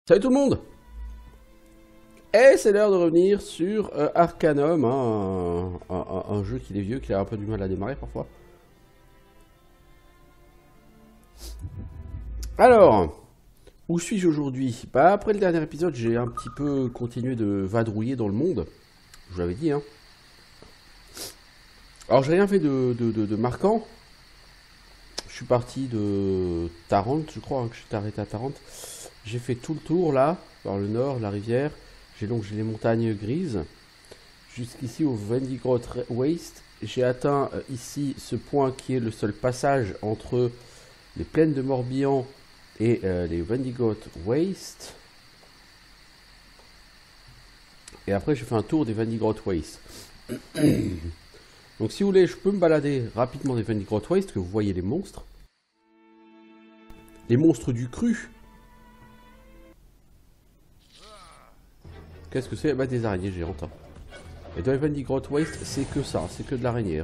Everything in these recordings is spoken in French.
Salut tout le monde! Et c'est l'heure de revenir sur Arcanum, hein, un jeu qui est vieux, qui a un peu du mal à démarrer parfois. Alors, où suis-je aujourd'hui? Bah, après le dernier épisode, j'ai un petit peu continué de vadrouiller dans le monde. Je vous l'avais dit, hein. Alors, j'ai rien fait de marquant. Je suis parti de Tarente, je crois, hein, que je suis arrêté à Tarente. J'ai fait tout le tour là, par le nord, la rivière. J'ai longé les montagnes grises. Jusqu'ici au Vendigroth Waste. J'ai atteint ici ce point qui est le seul passage entre les plaines de Morbihan et les Vendigroth Waste. Et après j'ai fait un tour des Vendigroth Waste. Donc si vous voulez, je peux me balader rapidement des Vendigroth Waste, que vous voyez les monstres. Les monstres du cru. Qu'est-ce que c'est? Bah des araignées géantes. Hein. Et dans les Vendigroth Waste, c'est que ça, c'est que de l'araignée.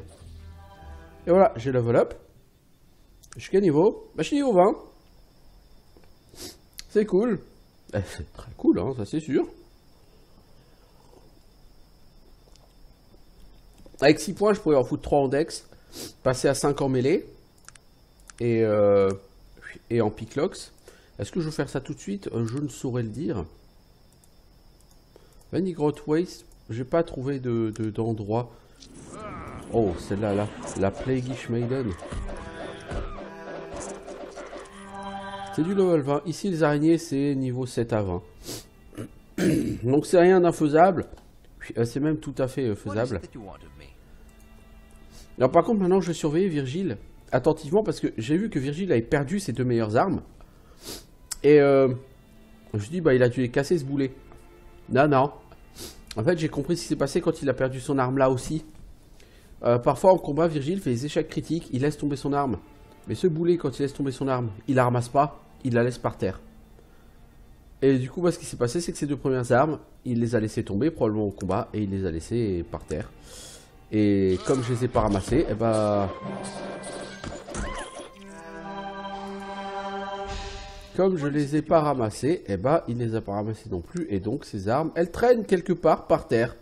Et voilà, j'ai level up. Je suis quel niveau? Bah je suis niveau 20. C'est cool. C'est très cool, hein, ça c'est sûr. Avec 6 points, je pourrais en foutre 3 en dex, passer à 5 en mêlée et en picklox. Est-ce que je vais faire ça tout de suite? Je ne saurais le dire. Vendigroth Waste, j'ai pas trouvé d'endroit. Oh, celle-là, là, la Plagueish Maiden. C'est du level 20. Ici, les araignées, c'est niveau 7 à 20. Donc, c'est rien d'infaisable. C'est même tout à fait faisable. Alors, par contre, maintenant, je vais surveiller Virgile attentivement parce que j'ai vu que Virgile avait perdu ses 2 meilleures armes. Et je dis, bah, il a dû les casser ce boulet. Non, non. En fait, j'ai compris ce qui s'est passé quand il a perdu son arme là aussi. Parfois, en combat, Virgile fait des échecs critiques, il laisse tomber son arme. Mais ce boulet, quand il laisse tomber son arme, il la ramasse pas, il la laisse par terre. Et du coup, bah, ce qui s'est passé, c'est que ces 2 premières armes, il les a laissées tomber, probablement au combat, et il les a laissées par terre. Et comme je les ai pas ramassées, et bah... Comme je les ai pas ramassées, et bah, il les a pas ramassées non plus, et donc ces armes, elles traînent quelque part par terre.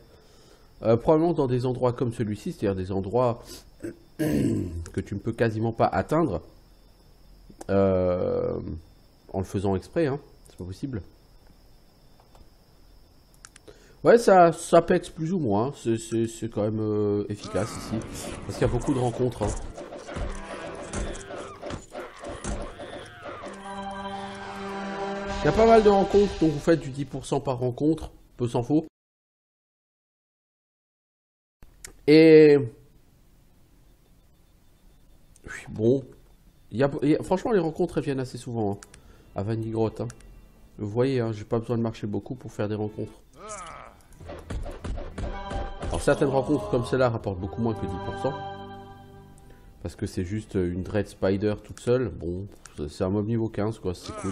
Probablement dans des endroits comme celui-ci, c'est-à-dire des endroits que tu ne peux quasiment pas atteindre en le faisant exprès, hein. C'est pas possible. Ouais, ça pexe plus ou moins, c'est quand même efficace ici, parce qu'il y a beaucoup de rencontres. Hein. Il y a pas mal de rencontres, donc vous faites du 10% par rencontre, peu s'en faut. Et bon, franchement les rencontres elles viennent assez souvent hein, à Vendigroth. Hein. Vous voyez, hein, j'ai pas besoin de marcher beaucoup pour faire des rencontres. Alors certaines rencontres comme celle-là rapportent beaucoup moins que 10%. Parce que c'est juste une Dread Spider toute seule. Bon, c'est un mob niveau 15 quoi, c'est cool.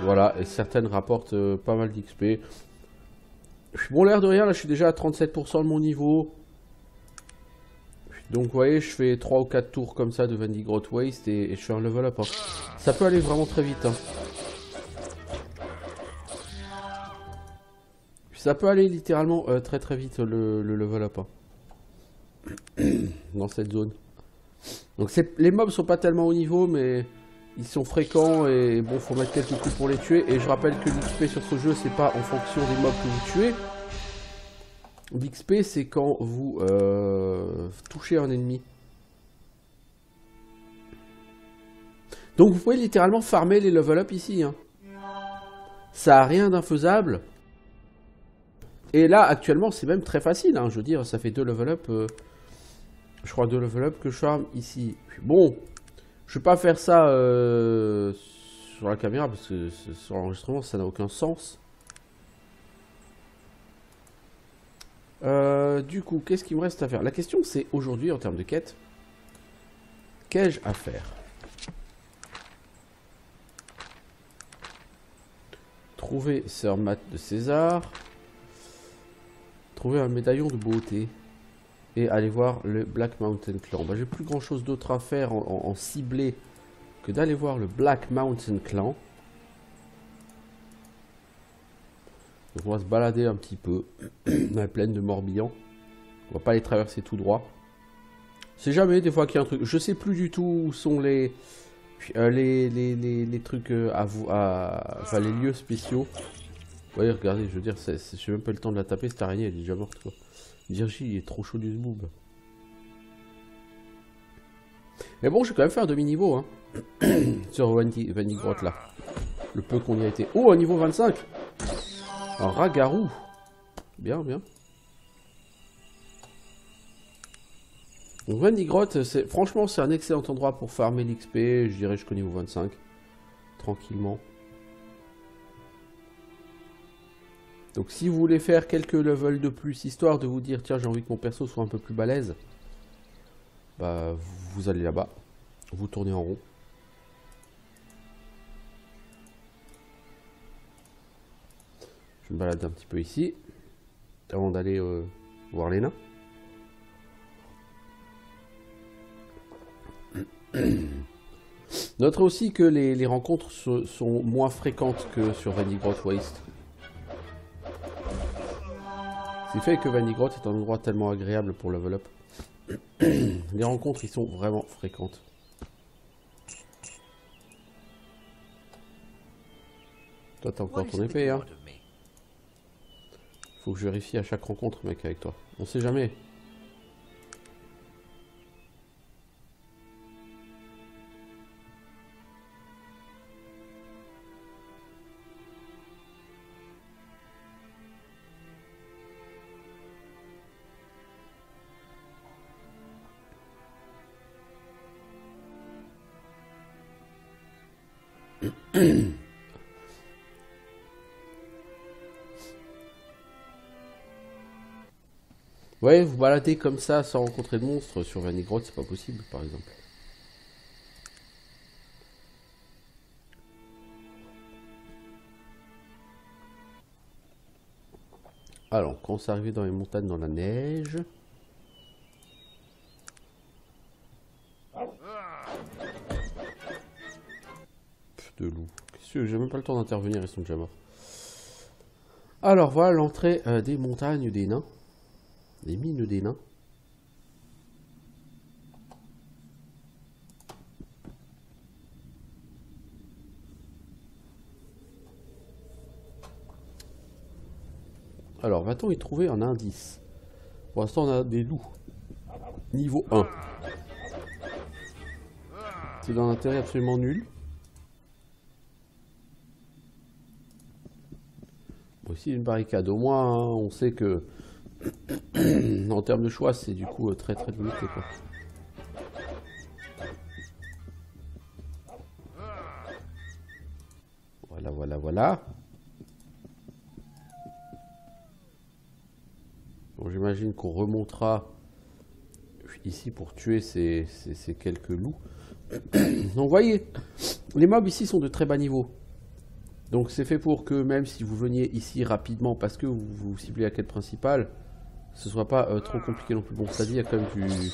Voilà, et certaines rapportent pas mal d'XP. Bon, l'air de rien, là je suis déjà à 37% de mon niveau. Donc vous voyez, je fais 3 ou 4 tours comme ça de Vendigroth Waste et je fais un level up. Hein. Ça peut aller vraiment très vite. Hein. Ça peut aller littéralement très très vite le level up. Hein. Dans cette zone. Donc les mobs sont pas tellement haut niveau, mais ils sont fréquents et bon, faut mettre quelques coups pour les tuer. Et je rappelle que l'XP sur ce jeu, c'est pas en fonction des mobs que vous tuez. L'XP, c'est quand vous touchez un ennemi. Donc vous pouvez littéralement farmer les level up ici. Hein. Ça a rien d'infaisable. Et là, actuellement, c'est même très facile. Hein. Je veux dire, ça fait 2 level up. Je crois 2 level up que je farm ici. Bon, je vais pas faire ça sur la caméra parce que sur l'enregistrement, ça n'a aucun sens. Du coup, qu'est-ce qu'il me reste à faire? La question c'est aujourd'hui en termes de quête, qu'ai-je à faire? Trouver Sir Matt de César, trouver un médaillon de beauté et aller voir le Black Mountain Clan. Bah, j'ai plus grand chose d'autre à faire en ciblé que d'aller voir le Black Mountain Clan. Donc on va se balader un petit peu dans la plaine de Morbihan. On va pas les traverser tout droit. C'est jamais des fois qu'il y a un truc. Je sais plus du tout où sont les trucs enfin les lieux spéciaux. Vous voyez, regardez, je veux dire, j'ai même pas eu le temps de la taper, cette araignée, elle est déjà morte quoi. Virgile, il est trop chaud du boob. Mais bon, je vais quand même faire un demi-niveau hein. Sur Vendigroth là. Le peu qu'on y a été. Oh, un niveau 25. Un ragarou. Bien, bien. Donc Vendigroth, franchement, c'est un excellent endroit pour farmer l'XP. Je dirais jusqu'au niveau 25. Tranquillement. Donc si vous voulez faire quelques levels de plus, histoire de vous dire, tiens, j'ai envie que mon perso soit un peu plus balèze, bah, vous allez là-bas. Vous tournez en rond. Je me balade un petit peu ici, avant d'aller voir les nains. Notez aussi que les rencontres sont moins fréquentes que sur Vendigroth Waste. Ce qui fait que Vendigroth est un endroit tellement agréable pour level up. Les rencontres, ils sont vraiment fréquentes. Toi, t'as encore ton épée, hein. Faut que je vérifie à chaque rencontre, mec, avec toi. On sait jamais. Ouais, vous baladez comme ça sans rencontrer de monstres sur Vendigroth, c'est pas possible, par exemple. Alors, quand on s'est arrivé dans les montagnes, dans la neige... de loups. Qu'est-ce que j'ai même pas le temps d'intervenir, ils sont déjà morts. Alors, voilà l'entrée des montagnes des nains. Des mines des nains. Alors, va-t-on y trouver un indice? Pour l'instant, on a des loups. Niveau 1. C'est d'un intérêt absolument nul. Bon, ici, une barricade. Au moins, hein, on sait que... en termes de choix, c'est du coup très très limité, quoi. Voilà, voilà, voilà. Bon, j'imagine qu'on remontera ici pour tuer ces quelques loups. Donc, vous voyez, les mobs ici sont de très bas niveau. Donc, c'est fait pour que même si vous veniez ici rapidement parce que vous ciblez la quête principale, ce soit pas trop compliqué non plus. Bon, ça dit, il y a quand même du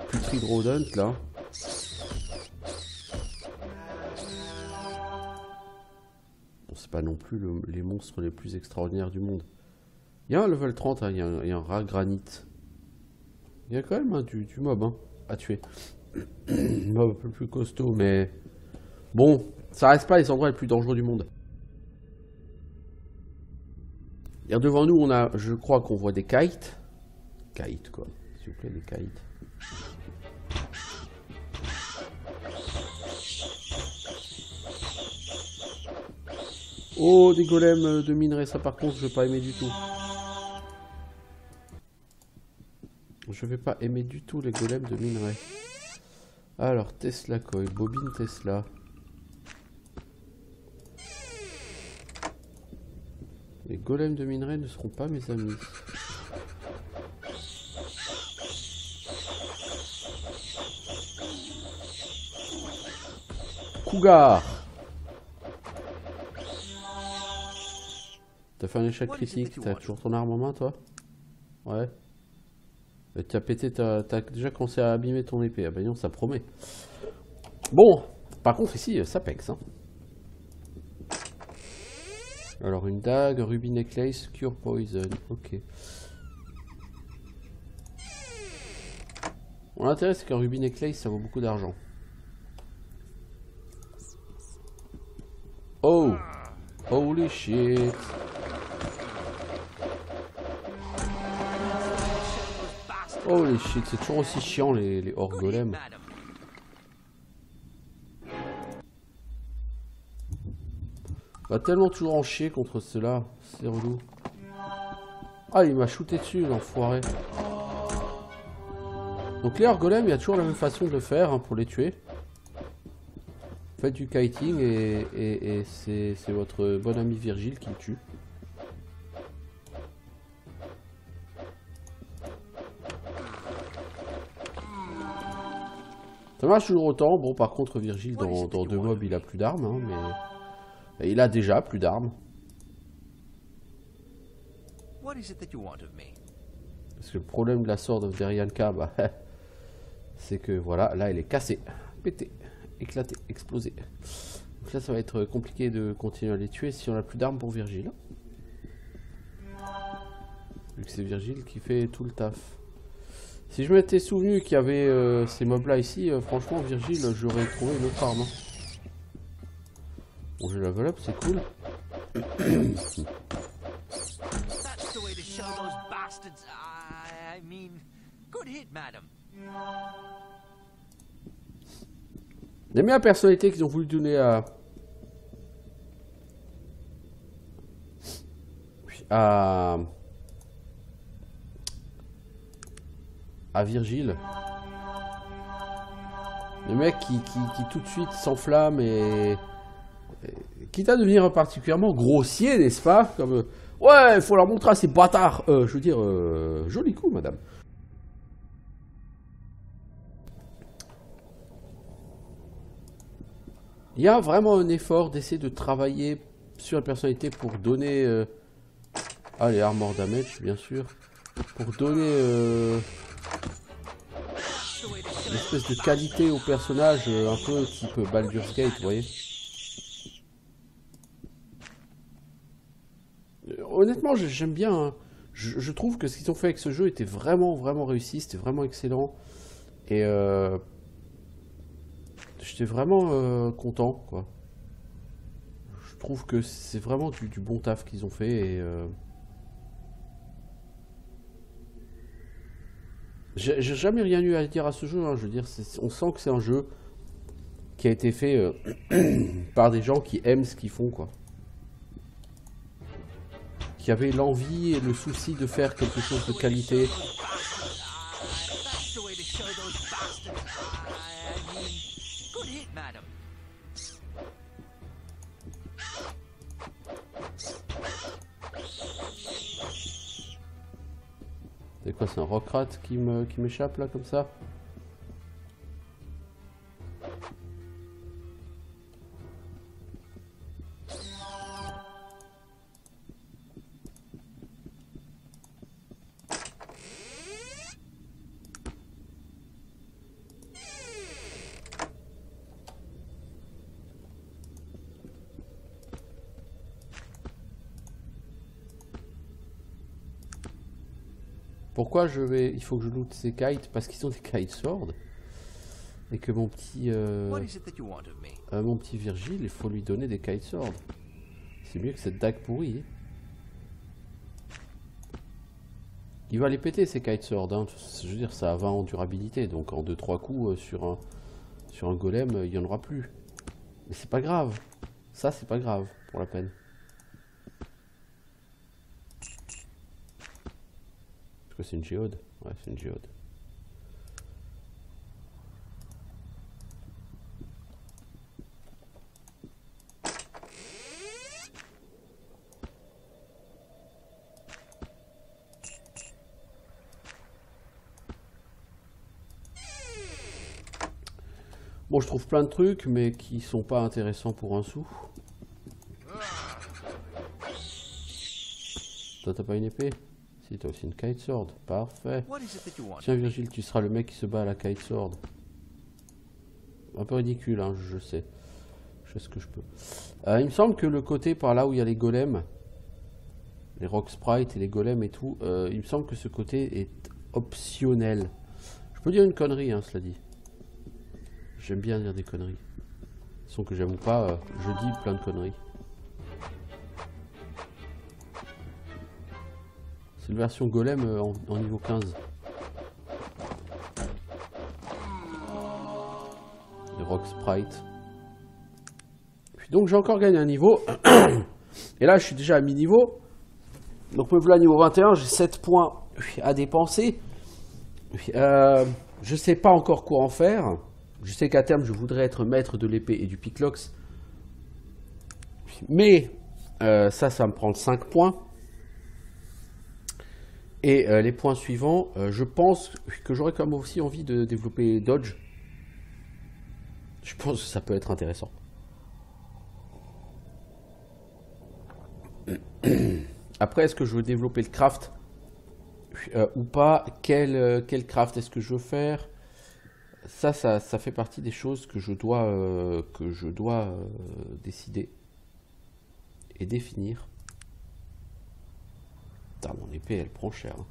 putrid rodent là. Bon, c'est pas non plus les monstres les plus extraordinaires du monde. Il y a un level 30, hein, il y a un rat granit. Il y a quand même hein, du mob hein, à tuer. Mob un peu plus costaud, mais bon, ça reste pas les endroits les plus dangereux du monde. Et devant nous, on a, je crois qu'on voit des kites. Kites, quoi. S'il vous plaît, des kites. Oh, des golems de minerai, ça par contre, je vais pas aimer du tout. Je vais pas aimer du tout les golems de minerai. Alors, Tesla Coil, bobine Tesla. Les golems de minerai ne seront pas mes amis. Cougar. T'as fait un échec critique, t'as toujours ton arme en main toi? Ouais. T'as pété, t'as déjà commencé à abîmer ton épée. Ah bah non, ça promet. Bon, par contre ici, ça pexe. Hein. Alors une dague, ruby necklace, cure poison. Ok. Bon, l'intérêt c'est qu'un ruby necklace ça vaut beaucoup d'argent. Oh! Holy shit! Holy shit, c'est toujours aussi chiant les hors golems. Va tellement toujours en chier contre ceux-là, c'est relou. Ah, il m'a shooté dessus, l'enfoiré. Donc les hors golems, il y a toujours la même façon de le faire hein, pour les tuer. Faites du kiting et c'est votre bon ami Virgile qui le tue. Ça marche toujours autant. Bon, par contre, Virgile, dans 2 mobs, il a plus d'armes, hein, mais il a déjà plus d'armes. Parce que le problème de la Sword of Derianka, bah, c'est que voilà, là, elle est cassée, pétée, éclatée, explosée. Donc là, ça va être compliqué de continuer à les tuer si on a plus d'armes pour Virgile. Vu que c'est Virgile qui fait tout le taf. Si je m'étais souvenu qu'il y avait ces mobs là ici, franchement Virgile, j'aurais trouvé une autre arme. Hein. Bon, j'ai level up, c'est cool. J'aime bien la personnalité qu'ils ont voulu donner à Virgile. Le mec qui tout de suite s'enflamme et quitte à devenir particulièrement grossier, n'est-ce pas? Comme ouais, il faut leur montrer à ces bâtards. Je veux dire, joli coup, madame. Il y a vraiment un effort d'essayer de travailler sur la personnalité pour donner... Ah, les armor damage, bien sûr. Pour donner... une espèce de qualité au personnage, un peu type Baldur's Gate, vous voyez. Honnêtement, j'aime bien. Hein. Je trouve que ce qu'ils ont fait avec ce jeu était vraiment, vraiment réussi. C'était vraiment excellent. Et j'étais vraiment content, quoi. Je trouve que c'est vraiment du bon taf qu'ils ont fait. Et j'ai jamais rien eu à dire à ce jeu. Hein. Je veux dire, on sent que c'est un jeu qui a été fait par des gens qui aiment ce qu'ils font, quoi. Qui avaient l'envie et le souci de faire quelque chose de qualité. C'est quoi, c'est un rockrat qui m'échappe là comme ça? Pourquoi il faut que je loot ces kites? Parce qu'ils sont des kite swords. Et que mon petit Virgile, il faut lui donner des kite swords. C'est mieux que cette dague pourrie. Il va les péter ces kite swords. Hein. Je veux dire, ça a 20 en durabilité. Donc en 2-3 coups sur un golem, il n'y en aura plus. Mais c'est pas grave. Ça, c'est pas grave pour la peine. Est-ce que c'est une géode? Ouais, c'est une géode. Bon, je trouve plein de trucs, mais qui sont pas intéressants pour un sou. Toi, t'as pas une épée? Si, t'as aussi une kite sword. Parfait. Tiens, Virgile, tu seras le mec qui se bat à la kite sword. un peu ridicule, hein, je sais. Je fais ce que je peux. Il me semble que le côté par là où il y a les golems, les rock sprites et les golems et tout, il me semble que ce côté est optionnel. Je peux dire une connerie, hein, cela dit. J'aime bien dire des conneries. Sans que j'aime ou pas, je dis plein de conneries. C'est une version golem en niveau 15. Les rock sprites. Donc j'ai encore gagné un niveau. Et là je suis déjà à mi-niveau. Donc me voilà niveau 21, j'ai 7 points à dépenser. Je sais pas encore quoi en faire. Je sais qu'à terme je voudrais être maître de l'épée et du piclox. Mais ça me prend 5 points. Et les points suivants, je pense que j'aurais quand même aussi envie de développer Dodge. Je pense que ça peut être intéressant. Après, est-ce que je veux développer le craft ou pas? Quel craft est-ce que je veux faire? Ça fait partie des choses que je dois décider et définir. Putain, mon épée, elle prend cher. Hein.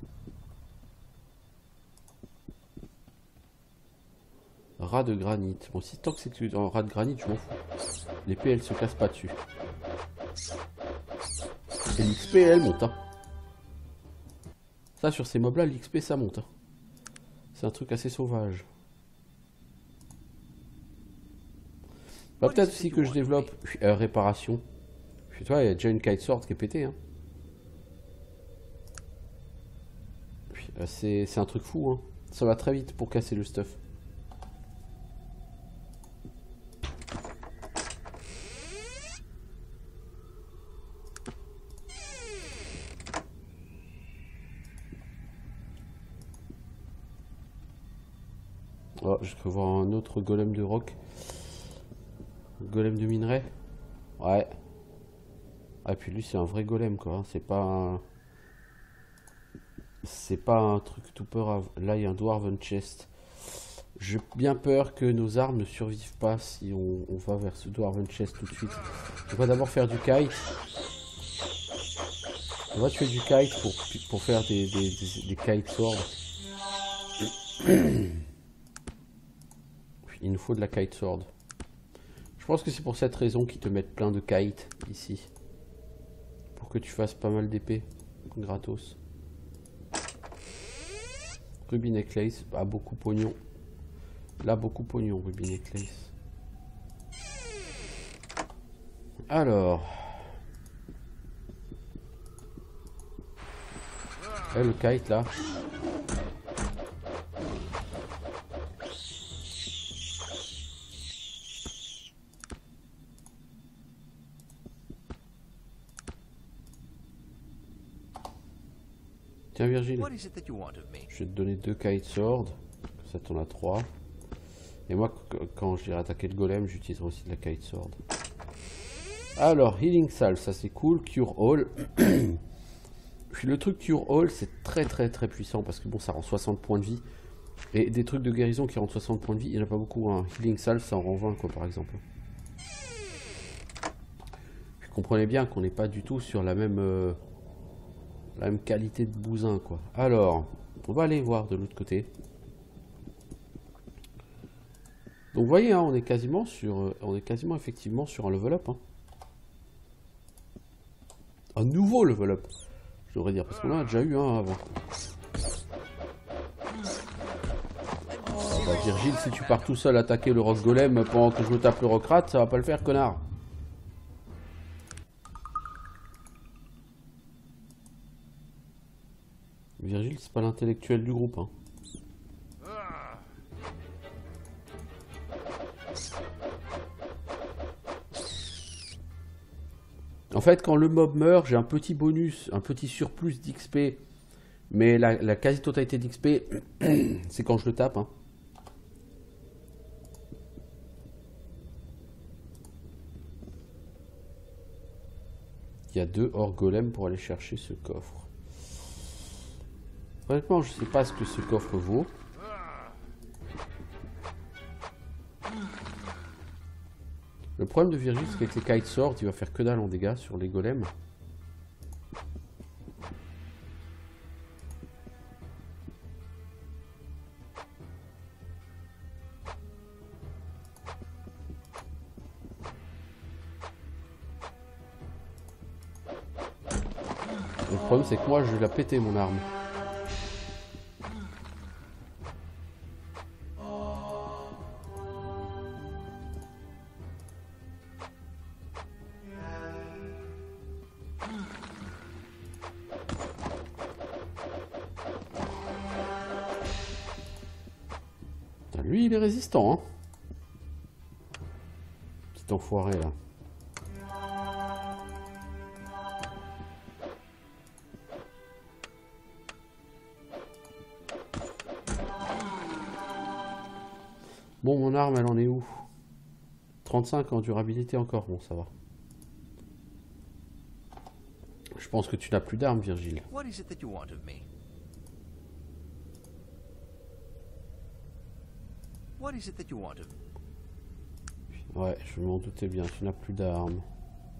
Rat de granit. Bon, si tant que c'est un rat de granit, je m'en fous. L'épée, elle se casse pas dessus. Et l'XP, elle monte. Hein. Ça, sur ces mobs-là, l'XP, ça monte. Hein. C'est un truc assez sauvage. Bah, peut-être aussi que je développe réparation. Tu vois, il y a déjà une kite sword qui est pétée. Hein. C'est un truc fou. Hein. Ça va très vite pour casser le stuff. Oh, je peux voir un autre golem de roc. Golem de minerai. Ouais. Ah, puis lui, c'est un vrai golem, quoi. C'est pas un... C'est pas un truc tout peur. Là, il y a un Dwarven Chest. J'ai bien peur que nos armes ne survivent pas si on va vers ce Dwarven Chest tout de suite. On va d'abord faire du kite. On va tuer du kite pour faire des kite swords. Il nous faut de la kite sword. Je pense que c'est pour cette raison qu'ils te mettent plein de kites ici. Pour que tu fasses pas mal d'épées. Gratos. Ruby Necklace. Ah, beaucoup pognon. Là, beaucoup pognon, Ruby Necklace. Alors. Le kite là. Tiens Virgile, je vais te donner 2 kite swords, ça t'en a 3. Et moi quand j'irai attaquer le golem, j'utiliserai aussi de la kite sword. Alors, healing salve, ça c'est cool, cure all. Le truc cure all c'est très puissant parce que bon ça rend 60 points de vie. Et des trucs de guérison qui rendent 60 points de vie, il n'y en a pas beaucoup. Hein. Healing salve ça en rend 20 quoi par exemple. Vous comprenez bien qu'on n'est pas du tout sur la même qualité de bousin quoi. Alors, on va aller voir de l'autre côté. Donc vous voyez, hein, on est quasiment effectivement sur un level up. Hein. Un nouveau level up, je devrais dire, parce qu'on en a déjà eu un avant. Bah, Virgile, si tu pars tout seul attaquer le rock golem pendant que je me tape le rock rat, ça va pas le faire, connard. Virgile, c'est pas l'intellectuel du groupe. Hein. En fait, quand le mob meurt, j'ai un petit bonus, un petit surplus d'XP. Mais la quasi-totalité d'XP, c'est quand je le tape. Hein. Il y a 2 hors golem pour aller chercher ce coffre. Honnêtement, je sais pas ce que ce coffre vaut. Le problème de Virgile, c'est qu'avec les kite swords, il va faire que dalle en dégâts sur les golems. Le problème, c'est que moi, je vais la péter, mon arme. Lui, il est résistant, hein. Petit enfoiré, là. Bon, mon arme, elle en est où? 35 en durabilité encore, bon, ça va. Je pense que tu n'as plus d'armes, Virgile. What is it that you want of me? What is it that you want of me? Ouais, je m'en doutais bien, tu n'as plus d'armes.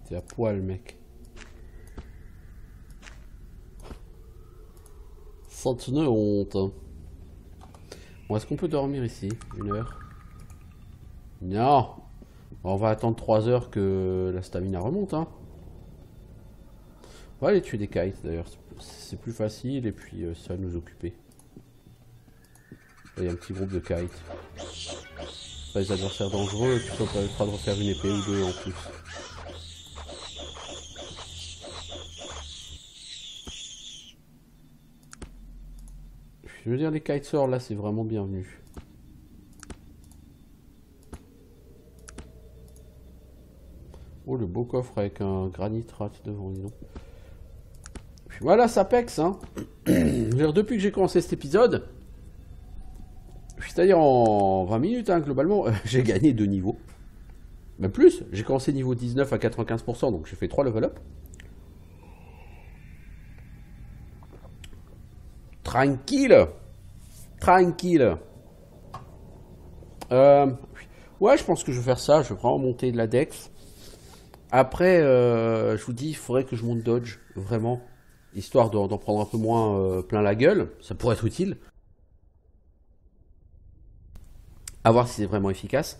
T'es à poil, mec. Sans une honte. Bon, est-ce qu'on peut dormir ici? 1 heure? Non. On va attendre 3 heures que la stamina remonte, hein. On va aller tuer des kites, d'ailleurs. C'est plus facile, et puis ça va nous occuper. Il y a un petit groupe de kites. Pas les adversaires dangereux, et puis ça permettra de refaire une épée ou 2 en plus. Je veux dire, les kite swords là, c'est vraiment bienvenu. Oh, le beau coffre avec un granit rat devant, dis donc. Puis voilà, ça pexe, hein. Depuis que j'ai commencé cet épisode, c'est-à-dire en 20 minutes, hein, globalement, j'ai gagné 2 niveaux. Même plus, j'ai commencé niveau 19 à 95%, donc j'ai fait 3 level up. Tranquille. Tranquille. Ouais, je pense que je vais faire ça. Je vais vraiment monter de la dex. Après, je vous dis, il faudrait que je monte dodge, vraiment. Histoire d'en prendre un peu moins plein la gueule. Ça pourrait être utile. À voir si c'est vraiment efficace.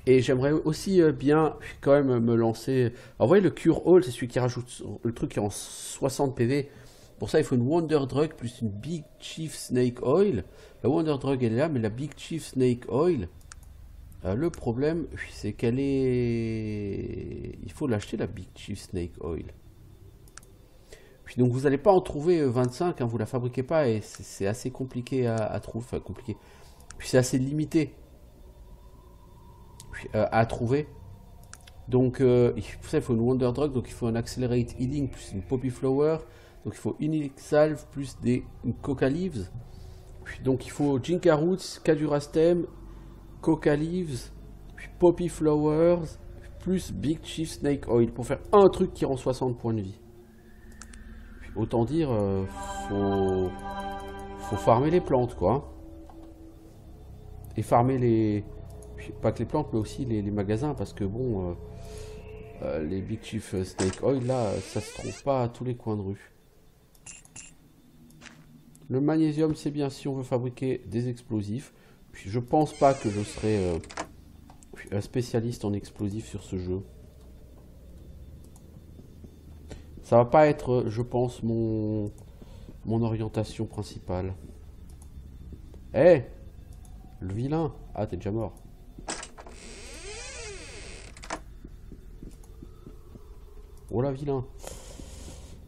Et j'aimerais aussi bien quand même me lancer. Alors, vous voyez, le Cure All, c'est celui qui rajoute le truc qui est en 60 PV. Pour ça, il faut une Wonder Drug plus une Big Chief Snake Oil. La Wonder Drug, elle est là, mais la Big Chief Snake Oil, le problème, c'est qu'elle est... Il faut l'acheter, la Big Chief Snake Oil. Puis donc, vous n'allez pas en trouver 25, hein, vous la fabriquez pas, et c'est assez compliqué à trouver. Enfin, compliqué. Puis c'est assez limité à trouver. Donc, pour ça, il faut une Wonder Drug, donc il faut un Accelerate Healing plus une Poppy Flower. Donc il faut une Elix Salve plus une Coca Leaves. Puis, donc il faut Jinka Roots, Cadura Stem, Coca Leaves, puis Poppy Flowers, plus Big Chief Snake Oil pour faire un truc qui rend 60 points de vie. Puis, autant dire, faut farmer les plantes, quoi. Et farmer les... Puis, pas que les plantes, mais aussi les magasins, parce que bon... les Big Chief Snake Oil, là, ça se trouve pas à tous les coins de rue. Le magnésium, c'est bien si on veut fabriquer des explosifs. Puis je pense pas que je serai un spécialiste en explosifs sur ce jeu. Ça va pas être, je pense, mon orientation principale. Eh, le vilain. Ah, t'es déjà mort. Oh la vilain.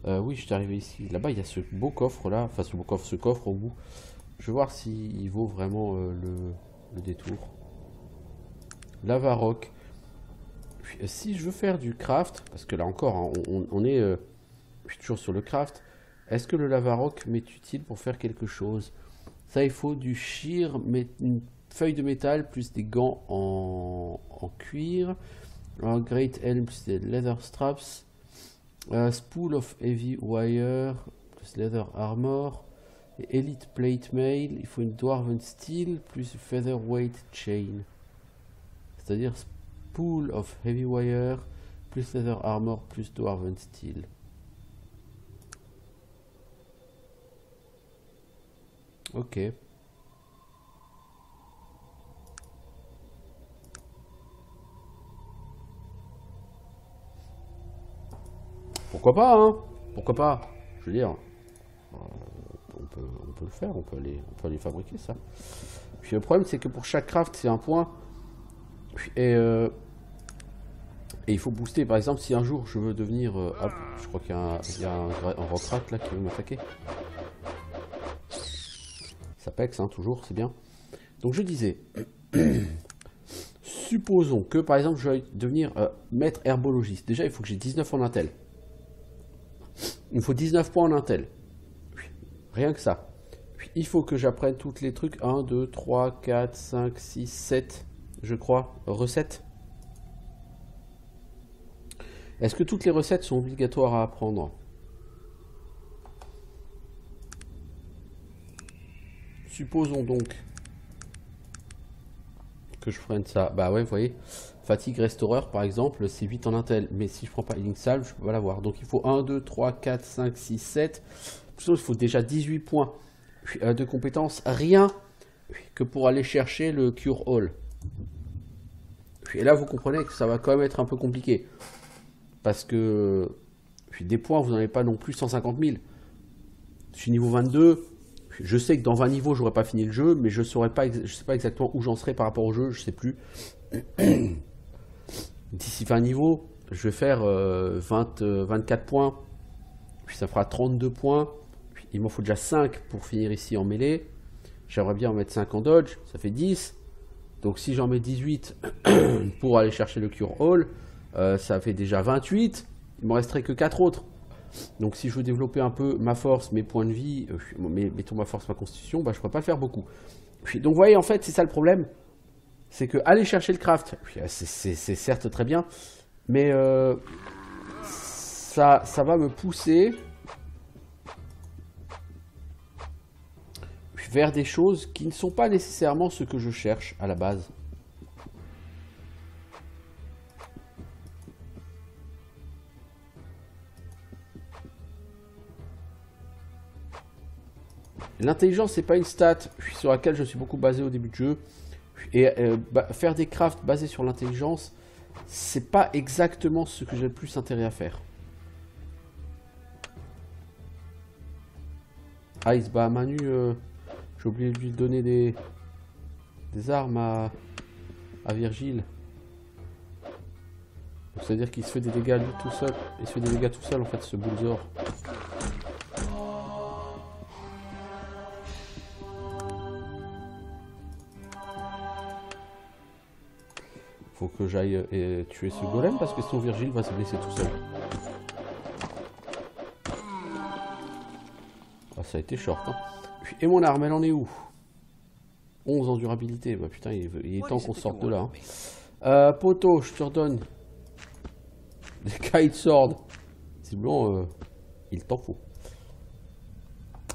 Oui, je suis arrivé ici. Là-bas, il y a ce beau coffre là. Enfin, ce coffre au bout. Je vais voir s'il vaut vraiment le détour. Lava rock. Si je veux faire du craft, parce que là encore, hein, on est toujours sur le craft. Est-ce que le lava rock m'est utile pour faire quelque chose? Ça, il faut du shear, une feuille de métal plus des gants en cuir. Un great helm plus des leather straps. Spool of heavy wire plus leather armor. Et elite plate mail, il faut une dwarven steel plus featherweight chain. C'est-à-dire Pool of heavy wire, plus leather armor, plus dwarven steel. Ok. Pourquoi pas, hein? Pourquoi pas? Je veux dire, on peut le faire, on peut aller fabriquer ça. Puis le problème, c'est que pour chaque craft, c'est un point. Et il faut booster. Par exemple, si un jour je veux devenir... hop, je crois qu'il y a un rockrat là qui veut m'attaquer. Ça pexe, hein, toujours, c'est bien. Donc je disais... supposons que, par exemple, je vais devenir maître herbologiste. Déjà, il faut que j'ai 19 en intel. Il me faut 19 points en intel. Rien que ça. Puis, il faut que j'apprenne tous les trucs. 1, 2, 3, 4, 5, 6, 7, je crois, recettes. Est-ce que toutes les recettes sont obligatoires à apprendre? Supposons donc que je prenne ça. Bah ouais, vous voyez. Fatigue Restorer, par exemple, c'est 8 en intel. Mais si je prends pas Healing Salve, je peux pas l'avoir. Donc il faut 1, 2, 3, 4, 5, 6, 7. Il faut déjà 18 points de compétences. Rien que pour aller chercher le Cure All. Et là, vous comprenez que ça va quand même être un peu compliqué. Parce que des points, vous n'en avez pas non plus 150 000. Je suis niveau 22. Je sais que dans 20 niveaux, j'aurais pas fini le jeu. Mais je ne sais pas exactement où j'en serai par rapport au jeu. Je sais plus. D'ici 20 niveaux, je vais faire 24 points. Puis ça fera 32 points. Puis il m'en faut déjà 5 pour finir ici en mêlée. J'aimerais bien en mettre 5 en dodge. Ça fait 10. Donc si j'en mets 18 pour aller chercher le Cure All, ça fait déjà 28. Il ne me resterait que 4 autres. Donc si je veux développer un peu ma force, mes points de vie, mettons ma force, ma constitution, bah, je ne pourrais pas le faire beaucoup. Puis, donc vous voyez, en fait, c'est ça le problème. C'est que aller chercher le craft, c'est certes très bien, mais ça va me pousser vers des choses qui ne sont pas nécessairement ce que je cherche à la base. L'intelligence, c'est pas une stat sur laquelle je suis beaucoup basé au début de jeu. Et faire des crafts basés sur l'intelligence, c'est pas exactement ce que j'ai le plus intérêt à faire. Ah, il se bat à main nue. J'ai oublié de lui donner des armes à Virgile. C'est-à-dire qu'il se fait des dégâts lui tout seul. Il se fait des dégâts tout seul en fait, ce Bullzor. Faut que j'aille tuer ce golem parce que sinon Virgile va se blesser tout seul. Ah, ça a été short. Hein. Et mon arme, elle en est où? 11 en durabilité. Bah putain, il est temps qu'on sorte de là. Hein. Poto, je te redonne des kite sword. Visiblement, il t'en faut.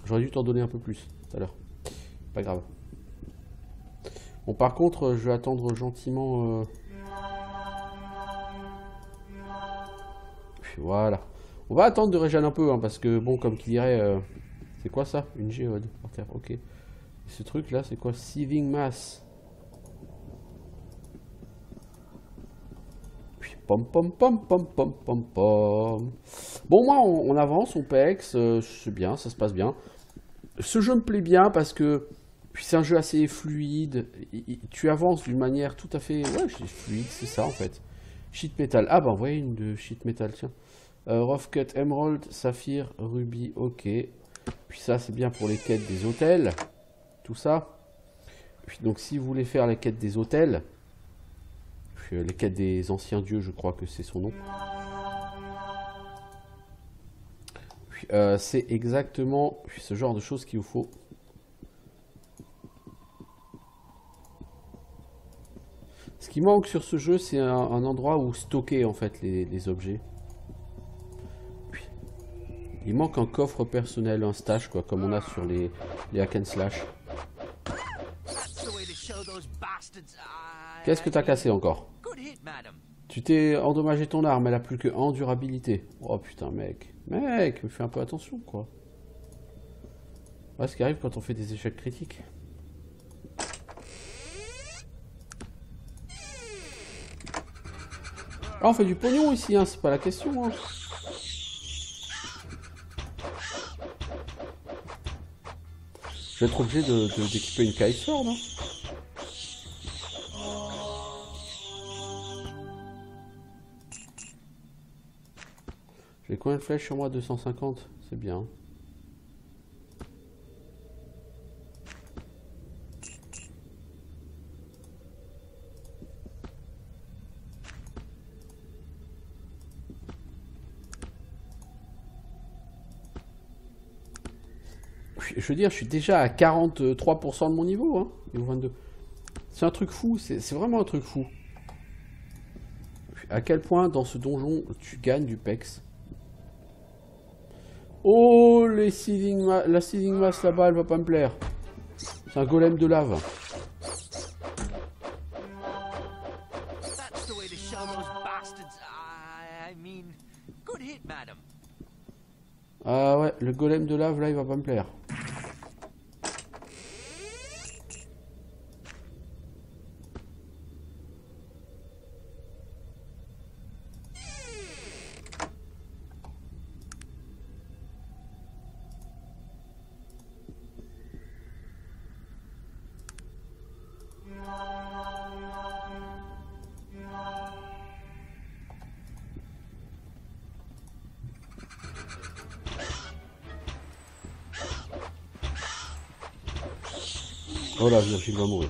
J'aurais dû t'en donner un peu plus tout à l'heure. Pas grave. Bon, par contre, je vais attendre gentiment. Voilà. On va attendre de régénérer un peu, hein, parce que, bon, comme qu'il dirait... c'est quoi ça? Une géode par terre, ok. Et ce truc là, c'est quoi? Sieving Mass. Puis, pom pom pom pom pom pom pom. Bon, moi, on avance, on pex, c'est bien, ça se passe bien. Ce jeu me plaît bien parce que c'est un jeu assez fluide. Tu avances d'une manière tout à fait... Ouais, c'est fluide, c'est ça en fait. Sheet metal. Ah bah, voyez une de sheet metal, tiens. Rough cut, emerald, saphir, ruby, ok. Puis ça, c'est bien pour les quêtes des hôtels. Tout ça. Puis donc, si vous voulez faire les quêtes des hôtels, puis, les quêtes des anciens dieux, je crois que c'est son nom. C'est exactement ce genre de choses qu'il vous faut. Ce qui manque sur ce jeu, c'est un endroit où stocker en fait les objets. Il manque un coffre personnel, un stash, quoi, comme on a sur les hack and slash. Qu'est-ce que t'as cassé encore? Tu t'es endommagé ton arme, elle a plus que 1 durabilité. Oh putain, mec. Mec, fais un peu attention, quoi. Ouais, ce qui arrive quand on fait des échecs critiques. Ah, on fait du pognon ici, hein, c'est pas la question, hein. Je vais être obligé d'équiper une Kite Sword, hein. J'ai combien de flèches sur moi? 250, c'est bien. Je veux dire, je suis déjà à 43% de mon niveau, hein, niveau 22. C'est un truc fou, c'est vraiment un truc fou. À quel point dans ce donjon tu gagnes du pex. Oh, la seething mass là-bas, elle va pas me plaire. C'est un golem de lave. Ah ouais, le golem de lave là, il va pas me plaire. Oh là, Virgile va mourir.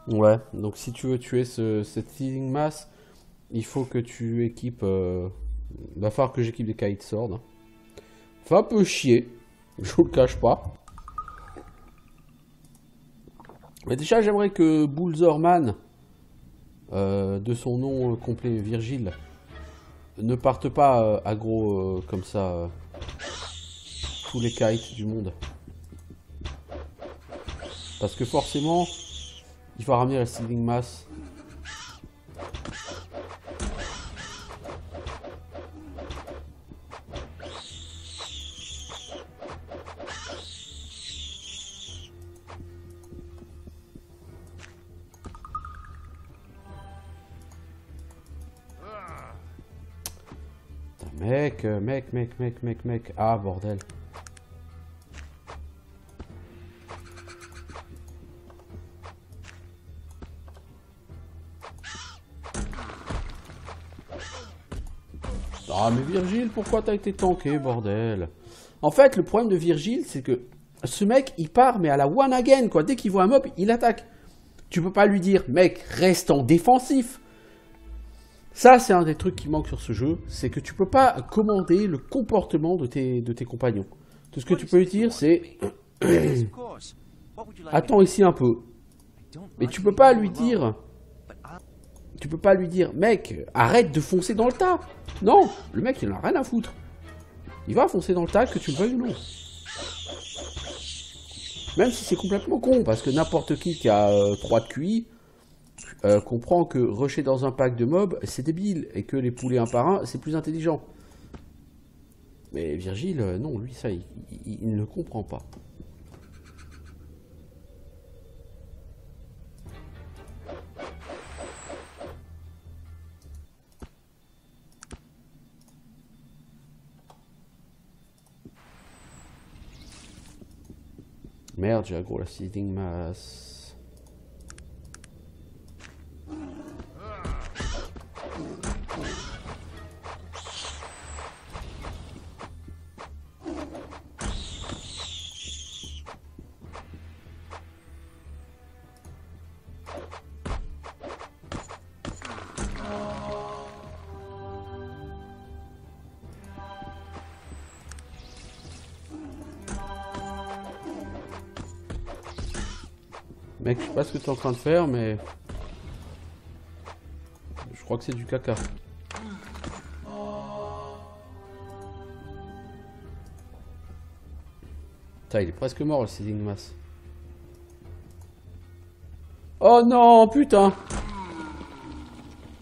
Ouais, donc si tu veux tuer cette Seething Mass, il faut que tu équipes... va falloir que j'équipe des Kite Sword. Fait un peu chier, je vous le cache pas. Mais déjà, j'aimerais que Bullzorman, de son nom complet Virgile, ne parte pas aggro comme ça tous les kites du monde. Parce que forcément... il faut ramener la Seething Mass. Mec. Ah, bordel. Ah mais Virgile, pourquoi t'as été tanké, bordel? En fait, le problème de Virgile, c'est que ce mec, il part, mais à la one again, quoi. Dès qu'il voit un mob, il attaque. Tu peux pas lui dire, mec, reste en défensif. Ça, c'est un des trucs qui manque sur ce jeu, c'est que tu peux pas commander le comportement de tes compagnons. Tout ce que tu peux lui dire, c'est... attends ici un peu. Mais tu peux pas lui dire... tu peux pas lui dire, mec, arrête de foncer dans le tas. Non, le mec, il en a rien à foutre. Il va foncer dans le tas, que tu le veuilles ou non. Même si c'est complètement con, parce que n'importe qui a 3 de QI comprend que rusher dans un pack de mobs, c'est débile, et que les pouler un par un, c'est plus intelligent. Mais Virgile, non, lui, ça, il ne le comprend pas. Merde, j'ai aggro la Seething Mass. Mec, je sais pas ce que tu es en train de faire, mais... Je crois que c'est du caca. Putain, il est presque mort, le Seething Mass. Oh non, putain!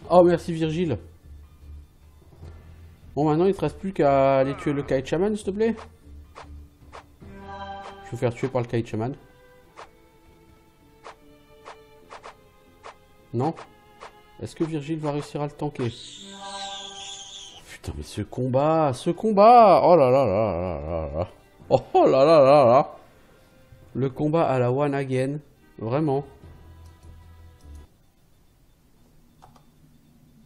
Oh, merci Virgile. Bon, maintenant, il te reste plus qu'à aller tuer le Kite Shaman, s'il te plaît. Je vais faire tuer par le Kite Shaman. Non? Est-ce que Virgile va réussir à le tanker? Putain, mais ce combat! Oh là là là là là là! Oh là là là là! Le combat à la one again. Vraiment.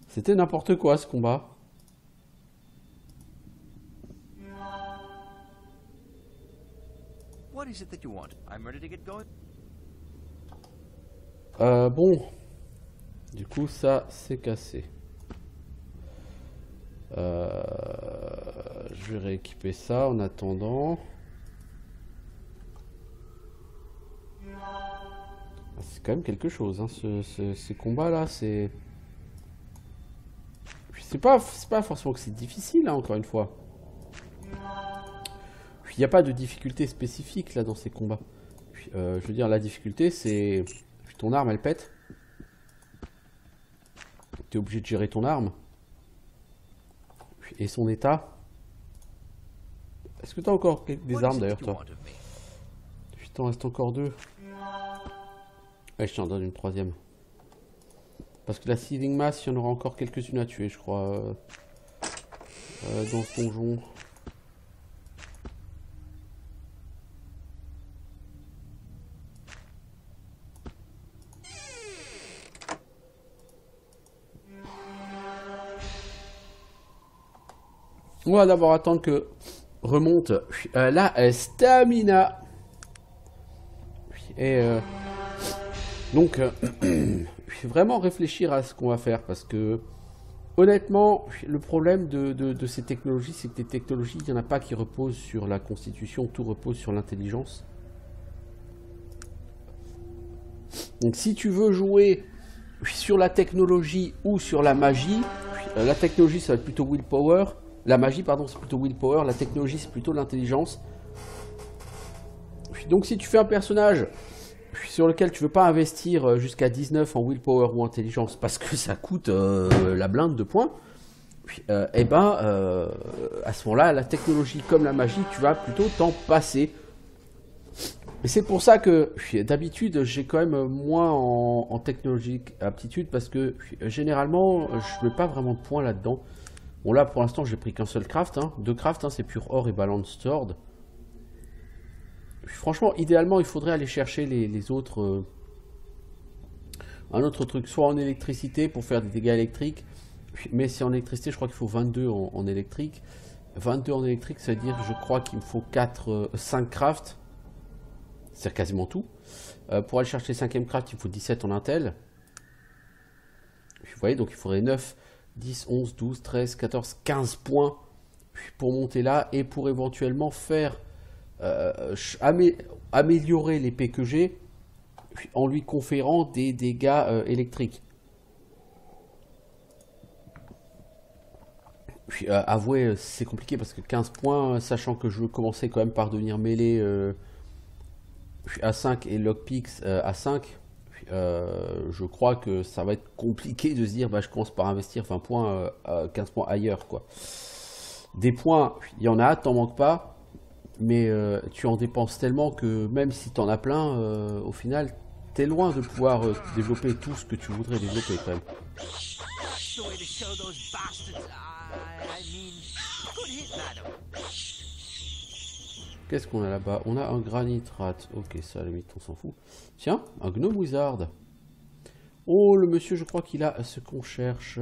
C'était n'importe quoi, ce combat. What is it that you want? I'm ready to get going. Bon. Du coup, ça, c'est cassé. Je vais rééquiper ça en attendant. C'est quand même quelque chose, hein, ces combats-là, c'est... C'est pas forcément que c'est difficile, hein, encore une fois. Il n'y a pas de difficulté spécifique, là, dans ces combats. Puis, je veux dire, la difficulté, c'est... Ton arme, elle pète. Tu es obligé de gérer ton arme. Et son état. Est-ce que tu as encore des armes, d'ailleurs, toi? Puis, t'en reste encore 2. Ouais, je t'en donne une 3e. Parce que la Seething Mass, il y en aura encore quelques-unes à tuer, je crois. Dans ce donjon. On va d'abord attendre que remonte la stamina. Et donc, vraiment réfléchir à ce qu'on va faire parce que, honnêtement, le problème de ces technologies, c'est que les technologies, il n'y en a pas qui reposent sur la constitution, tout repose sur l'intelligence. Donc, si tu veux jouer sur la technologie ou sur la magie, la technologie, ça va être plutôt willpower. La magie, pardon, c'est plutôt willpower. La technologie, c'est plutôt l'intelligence. Donc, si tu fais un personnage sur lequel tu veux pas investir jusqu'à 19 en willpower ou intelligence parce que ça coûte la blinde de points, et ben, à ce moment-là, la technologie comme la magie, tu vas plutôt t'en passer. Et c'est pour ça que d'habitude, j'ai quand même moins en technologique aptitude parce que généralement, je mets pas vraiment de points là-dedans. Bon là pour l'instant j'ai pris qu'un seul craft, hein. 2 crafts, hein, c'est pure or et balance sword. Franchement idéalement il faudrait aller chercher les autres... un autre truc, soit en électricité pour faire des dégâts électriques. Mais si en électricité je crois qu'il faut 22 en électrique. 22 en électrique ça veut dire je crois qu'il me faut 5 crafts. C'est quasiment tout. Pour aller chercher le 5e craft il faut 17 en intel. Vous voyez donc il faudrait 9... 10, 11, 12, 13, 14, 15 points pour monter là et pour éventuellement faire améliorer l'épée que j'ai en lui conférant des dégâts électriques. Puis avouez, c'est compliqué parce que 15 points, sachant que je veux commencer quand même par devenir mêlé à 5 et lockpicks à 5. Je crois que ça va être compliqué de se dire bah, je commence par investir 20 points, 15 points ailleurs quoi. Des points, il y en a, t'en manques pas, mais tu en dépenses tellement que même si t'en as plein, au final, t'es loin de pouvoir développer tout ce que tu voudrais développer quand même. Qu'est-ce qu'on a là-bas? On a un granitrate. Ok, ça, à la limite, on s'en fout. Tiens, un gnome wizard. Oh, le monsieur, je crois qu'il a ce qu'on cherche.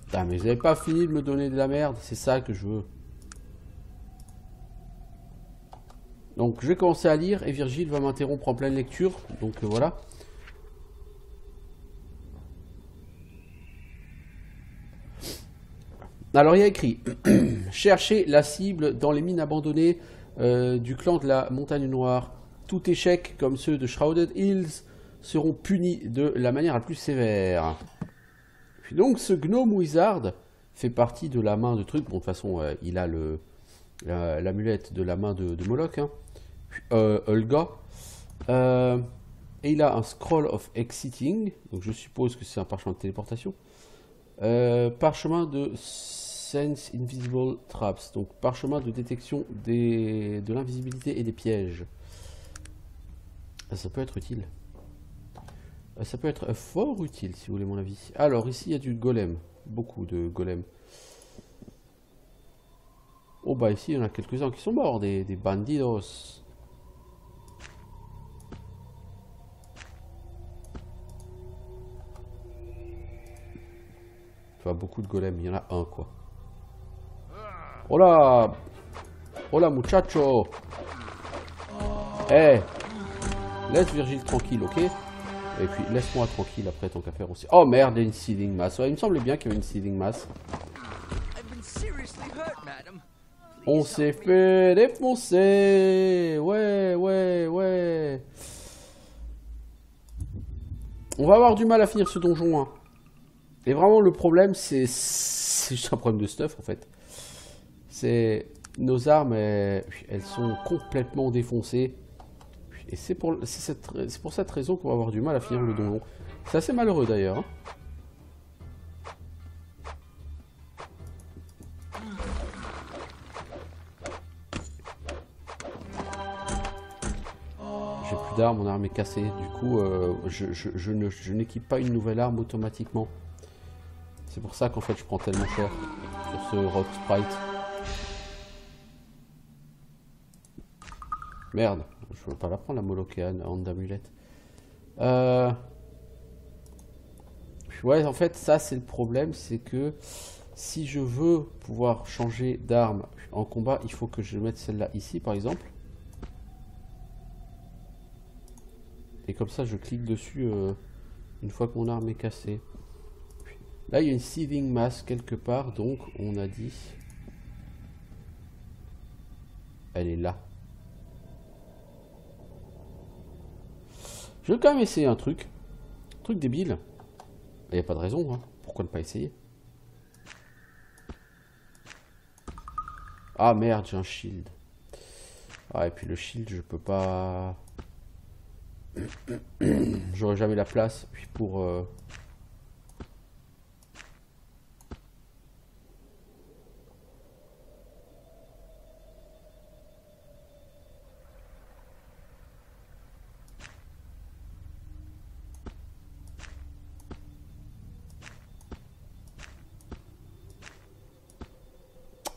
Putain, mais vous n'avez pas fini de me donner de la merde. C'est ça que je veux. Donc, je vais commencer à lire et Virgile va m'interrompre en pleine lecture. Donc, voilà. Alors il y a écrit cherchez la cible dans les mines abandonnées du clan de la Montagne Noire. Tout échec comme ceux de Shrouded Hills seront punis de la manière la plus sévère. Puis donc ce gnome wizard fait partie de la main de truc. Bon de toute façon il a l'amulette de la main de Moloch, hein. Olga. Et il a un scroll of exiting. Donc je suppose que c'est un parchemin de téléportation. Parchemin de sense invisible traps. Donc parchemin de détection de l'invisibilité et des pièges. Ça peut être utile. Ça peut être fort utile si vous voulez mon avis. Alors ici il y a du golem. Beaucoup de golem. Oh bah ici il y en a quelques-uns qui sont morts. Des bandidos. Enfin beaucoup de golems. Il y en a un quoi. Hola. Hola muchacho. Eh hey. Laisse Virgile tranquille, ok? Et puis laisse-moi tranquille après tant qu'à faire aussi. Oh merde, il y a une seething mass. Ouais, il me semblait bien qu'il y avait une seething mass. On s'est fait défoncer. Ouais, ouais, ouais. On va avoir du mal à finir ce donjon, hein. Et vraiment le problème c'est juste un problème de stuff en fait. C'est nos armes, elles sont complètement défoncées. Et c'est pour cette raison qu'on va avoir du mal à finir le donjon. C'est assez malheureux d'ailleurs, hein. J'ai plus d'armes, mon arme est cassée. Du coup, je n'équipe pas une nouvelle arme automatiquement. C'est pour ça qu'en fait je prends tellement cher sur ce Rock Sprite. Merde, je veux pas la prendre la Molokéane en d'amulette. Ouais, en fait, ça c'est le problème, c'est que si je veux pouvoir changer d'arme en combat, il faut que je mette celle-là ici par exemple. Et comme ça, je clique dessus une fois que mon arme est cassée. Là, il y a une seething mass quelque part, donc on a dit... Elle est là. Je vais quand même essayer un truc. Un truc débile. Il n'y a pas de raison, hein. Pourquoi ne pas essayer? Ah merde, j'ai un shield. Ah, et puis le shield, je peux pas... J'aurai jamais la place. Puis pour...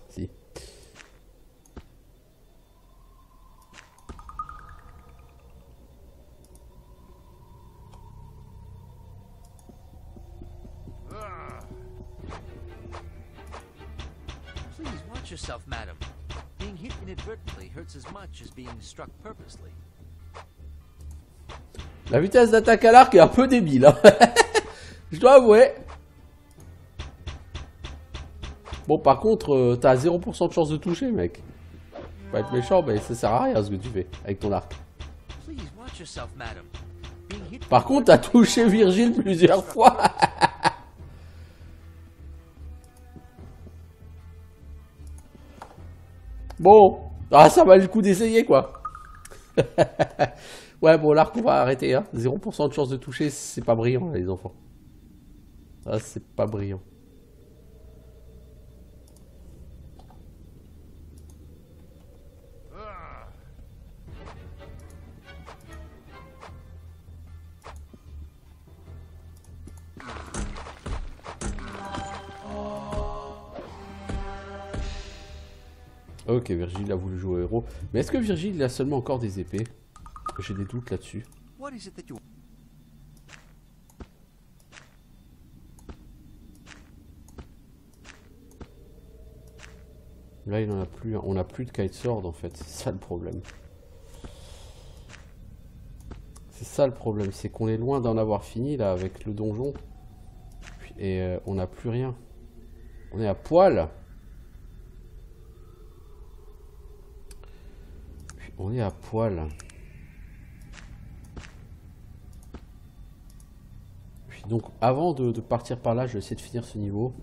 Si. Please watch yourself, madam. Being hit inadvertently hurts as much as being struck purposely. La vitesse d'attaque à l'arc est un peu débile, hein. Je dois avouer. Bon, par contre, t'as 0% de chance de toucher, mec. Pas être méchant, mais ça sert à rien ce que tu fais avec ton arc. Please watch yourself, madam. Being hit Par contre, t'as touché Virgile plusieurs fois. Bon, ah, ça valait le coup d'essayer, quoi. Ouais, bon, l'arc, on va arrêter, hein. 0% de chance de toucher, c'est pas brillant, les enfants. Ah, c'est pas brillant. Ok, Virgile a voulu jouer au héros. Mais est-ce que Virgile il a seulement encore des épées? J'ai des doutes là-dessus. What is it that you... Là, il en a plus. On n'a plus de kite sword en fait. C'est ça le problème. C'est ça le problème. C'est qu'on est loin d'en avoir fini là avec le donjon. Et on n'a plus rien. On est à poil. On est à poil. Donc avant de partir par là, je vais essayer de finir ce niveau.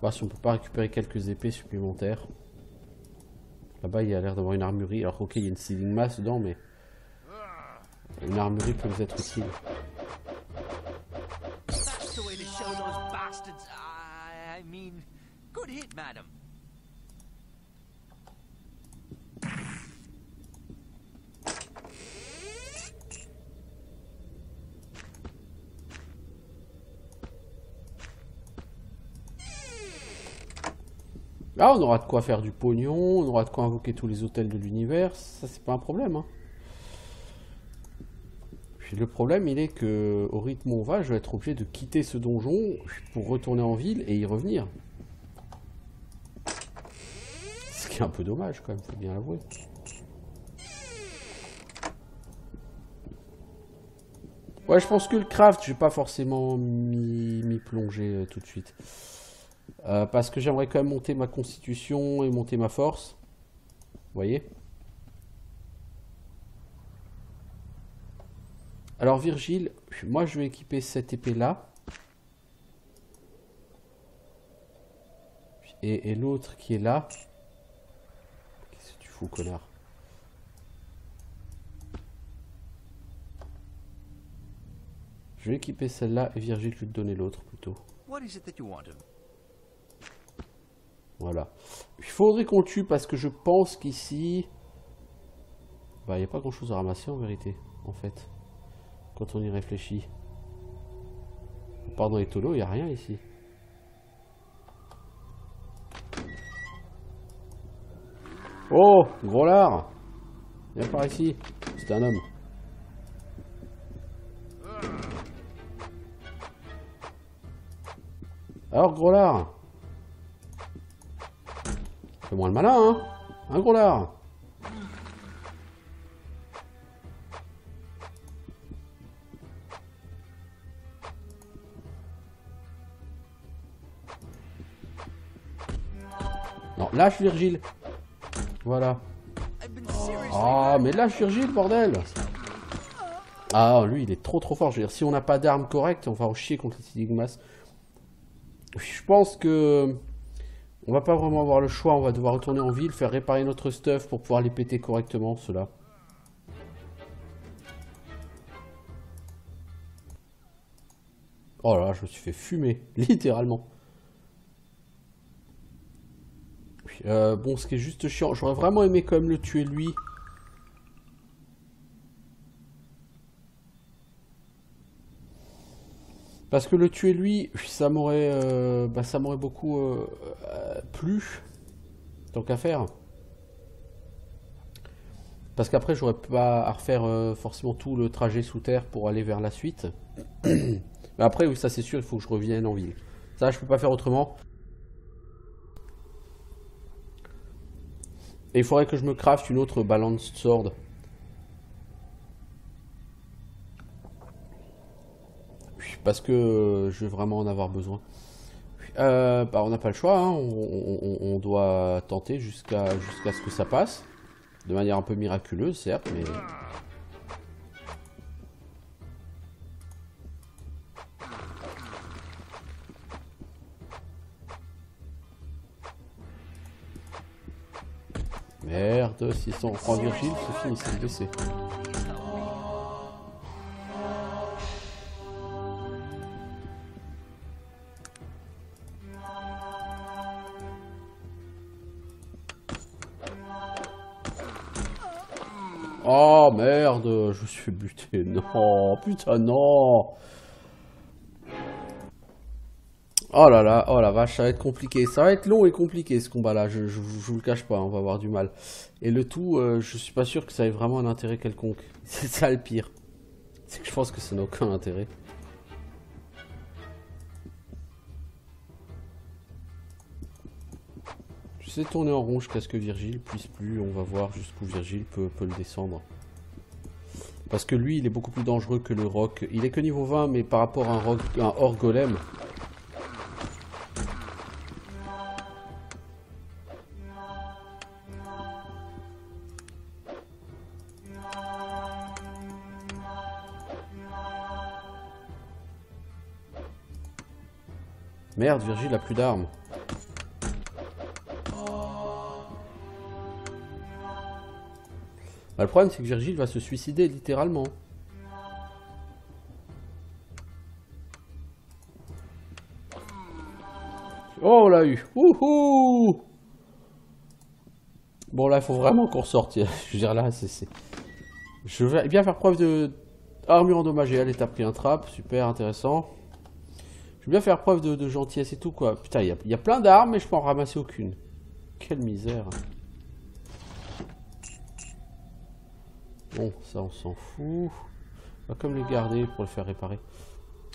Voir si on peut pas récupérer quelques épées supplémentaires. Là-bas il y a l'air d'avoir une armurerie. Alors ok, il y a une sealing mass dedans, mais une armurerie peut vous être utile. That's the way to show those bastards. I mean, good hit, madam. Là, on aura de quoi faire du pognon, on aura de quoi invoquer tous les hôtels de l'univers, ça c'est pas un problème. Hein. Puis le problème, il est que au rythme où on va, je vais être obligé de quitter ce donjon pour retourner en ville et y revenir. Ce qui est un peu dommage quand même, faut bien l'avouer. Ouais, je pense que le craft, je vais pas forcément m'y plonger tout de suite. Parce que j'aimerais quand même monter ma constitution et monter ma force. Vous voyez? Alors Virgile, moi je vais équiper cette épée là. Et l'autre qui est là. Qu'est-ce que tu fous, connard? Je vais équiper celle-là et Virgile, je vais te donner l'autre plutôt. What is it that you want him? Voilà. Il faudrait qu'on le tue parce que je pense qu'ici... Bah, il n'y a pas grand chose à ramasser en vérité, en fait. Quand on y réfléchit. Pardon, les tolos, il n'y a rien ici. Oh, gros lard! Viens par ici. C'est un homme. Alors, gros lard! Fais-moi le malin, hein? Un gros lard! Non, lâche Virgile! Voilà. Ah, mais lâche Virgile, bordel! Ah, lui, il est trop fort. Je veux dire, si on n'a pas d'armes correctes, on va en chier contre les Sigmas. Je pense que... On va pas vraiment avoir le choix, on va devoir retourner en ville, faire réparer notre stuff pour pouvoir les péter correctement, ceux-là. Oh là là, je me suis fait fumer, littéralement. Bon, ce qui est juste chiant, j'aurais vraiment aimé quand même le tuer lui. Parce que le tuer lui, ça m'aurait beaucoup plu, tant qu'à faire. Parce qu'après, j'aurais pas à refaire forcément tout le trajet sous terre pour aller vers la suite. Mais après, oui, ça c'est sûr, il faut que je revienne en ville. Ça, je peux pas faire autrement. Et il faudrait que je me craft une autre balanced sword. Parce que je vais vraiment en avoir besoin. Bah, on n'a pas le choix, hein. On doit tenter jusqu'à ce que ça passe. De manière un peu miraculeuse, certes, mais... Merde, si on reprend Virgile, c'est fini, c'est blessé. Oh merde, je me suis fait buter. Non, putain, non. Oh là là, oh la vache, ça va être compliqué. Ça va être long et compliqué ce combat-là, je vous le cache pas, on va avoir du mal. Et le tout, je suis pas sûr que ça ait vraiment un intérêt quelconque. C'est ça le pire. C'est que je pense que ça n'a aucun intérêt. Je sais tourner en rond jusqu'à ce que Virgile puisse plus. On va voir jusqu'où Virgile peut le descendre. Parce que lui, il est beaucoup plus dangereux que le roc. Il est que niveau 20, mais par rapport à un orc golem... Merde, Virgile a plus d'armes. Bah, le problème, c'est que Virgile va se suicider littéralement. Oh, on l'a eu. Wouhou! Bon, là, il faut vraiment qu'on ressorte. Je veux dire, là, c'est... Je vais bien faire preuve de... Armure endommagée. Allez, t'as pris un trap. Super intéressant. Je vais bien faire preuve de gentillesse et tout, quoi. Putain, il y a plein d'armes, mais je peux en ramasser aucune. Quelle misère. Bon, ça, on s'en fout. On va comme les garder pour le faire réparer.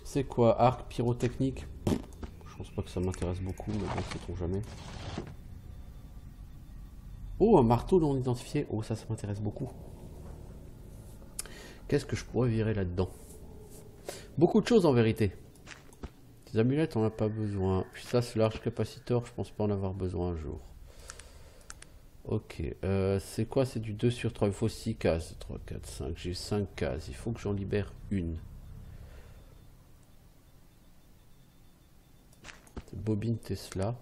C'est quoi? Arc pyrotechnique? Je pense pas que ça m'intéresse beaucoup, mais bon, sait-on jamais. Oh, un marteau non identifié. Oh, ça m'intéresse beaucoup. Qu'est-ce que je pourrais virer là-dedans? Beaucoup de choses en vérité. Des amulettes, on n'a pas besoin. Puis ça, c'est large capacitor, je pense pas en avoir besoin un jour. Ok, c'est quoi? C'est du 2 sur 3. Il faut 6 cases. 3, 4, 5. J'ai 5 cases. Il faut que j'en libère une. Bobine Tesla.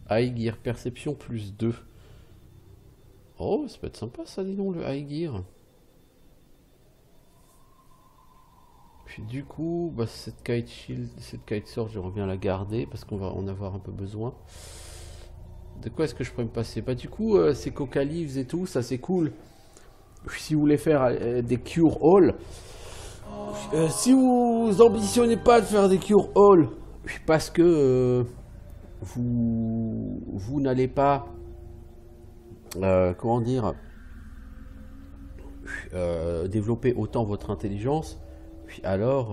High Gear, perception plus 2. Oh, ça peut être sympa ça, dis donc, le High Gear. Puis du coup, bah, cette kite shield, cette kite sword, j'aimerais bien la garder parce qu'on va en avoir un peu besoin. De quoi est-ce que je pourrais me passer? Bah du coup, ces coca leaves et tout, ça c'est cool. Si vous voulez faire des cure all, si vous ambitionnez pas de faire des cure all, parce que vous n'allez pas, comment dire, développer autant votre intelligence. Puis alors,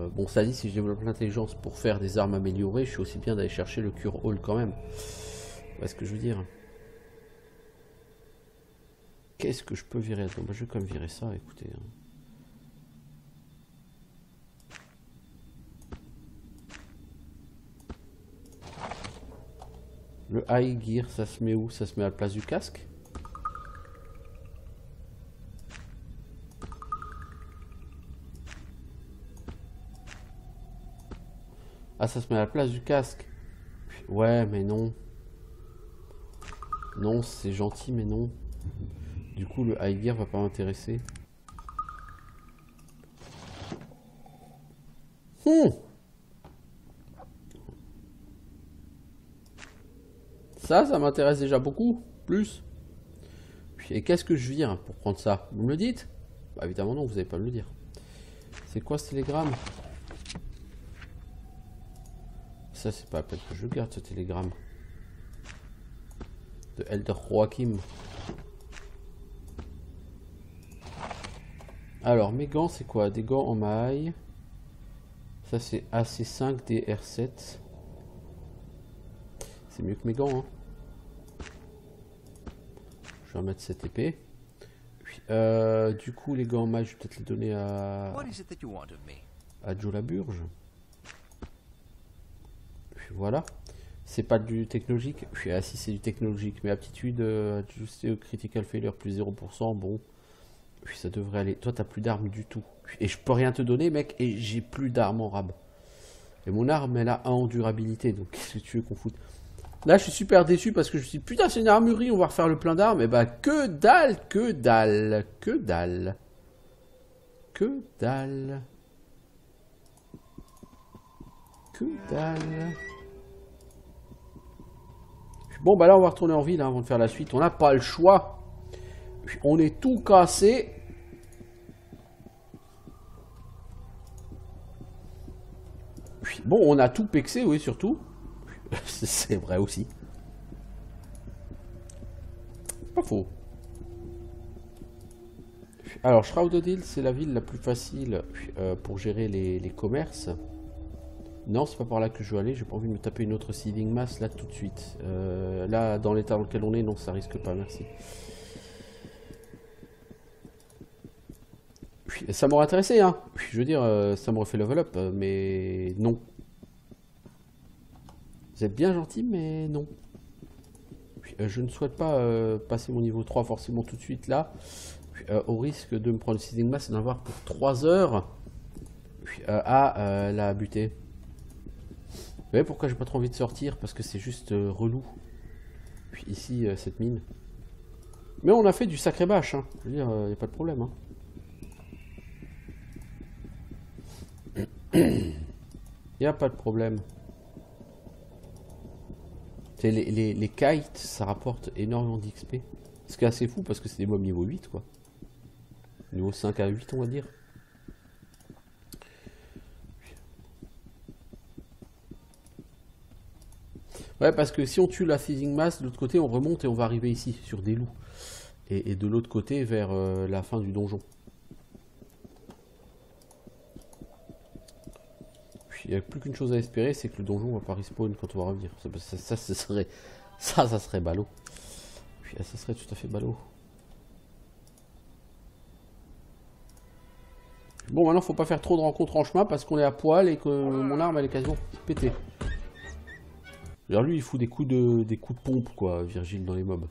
bon, ça dit, si je développe l'intelligence pour faire des armes améliorées, je suis aussi bien d'aller chercher le cure all quand même. Vous voyez ce que je veux dire? Qu'est-ce que je peux virer? Attends, bah, je vais quand même virer ça, écoutez. Le high gear, ça se met où? Ça se met à la place du casque? Ah, ça se met à la place du casque. Ouais, mais non. Non, c'est gentil, mais non. Du coup, le high gear va pas m'intéresser. Ça m'intéresse déjà beaucoup. Plus. Et qu'est-ce que je vire pour prendre ça? Vous me le dites? Bah évidemment non, vous n'allez pas me le dire. C'est quoi ce télégramme? Ça, c'est pas la peine que je garde ce télégramme. De Elder Joachim. Alors, mes gants, c'est quoi? Des gants en maille. Ça, c'est AC5 DR7. C'est mieux que mes gants, hein. Je vais en mettre cette épée. Puis, du coup, les gants en maille, je vais peut-être les donner à Joe Laburge. Puis voilà. C'est pas du technologique. Puis, ah si, c'est du technologique. Mais aptitude, ajusté au critical failure plus 0%. Bon. Puis ça devrait aller. Toi, t'as plus d'armes du tout. Et je peux rien te donner, mec. Et j'ai plus d'armes en rab. Et mon arme, elle a 1 en durabilité. Donc, qu'est-ce que tu veux qu'on foute? Là, je suis super déçu parce que je me suis dit, putain, c'est une armurerie, on va refaire le plein d'armes. Et bah, que dalle, que dalle, que dalle. Que dalle. Que dalle. Bon, bah là, on va retourner en ville hein, avant de faire la suite. On n'a pas le choix. On est tout cassé. Bon, on a tout pexé, oui, surtout. C'est vrai aussi. Pas faux. Alors, Shrouded Hill, c'est la ville la plus facile pour gérer les commerces. Non, c'est pas par là que je veux aller. J'ai pas envie de me taper une autre seeding mass là tout de suite. Là, dans l'état dans lequel on est, non, ça risque pas, merci. Ça m'aurait intéressé, hein. Je veux dire, ça m'aurait fait level up, mais non. Vous êtes bien gentil, mais non. je ne souhaite pas passer mon niveau 3 forcément tout de suite là. Au risque de me prendre le seizing mass et d'en avoir pour 3 heures à la buter. Vous voyez pourquoi j'ai pas trop envie de sortir? Parce que c'est juste relou. Puis ici, cette mine. Mais on a fait du sacré bâche, hein. Je veux dire, il n'y a pas de problème. Hein. Il n'y a pas de problème. Les kites, ça rapporte énormément d'XP. Ce qui est assez fou parce que c'est des mobs niveau 8, quoi. Niveau 5 à 8, on va dire. Ouais, parce que si on tue la seizing mass, de l'autre côté, on remonte et on va arriver ici, sur des loups. Et de l'autre côté, vers la fin du donjon. Il n'y a plus qu'une chose à espérer, c'est que le donjon va pas respawn quand on va revenir. Ça serait ballot. Puis, ça serait tout à fait ballot. Bon, maintenant, faut pas faire trop de rencontres en chemin parce qu'on est à poil et que mon arme, elle est quasiment pétée. Alors lui, il fout des coups de pompe, quoi, Virgile, dans les mobs.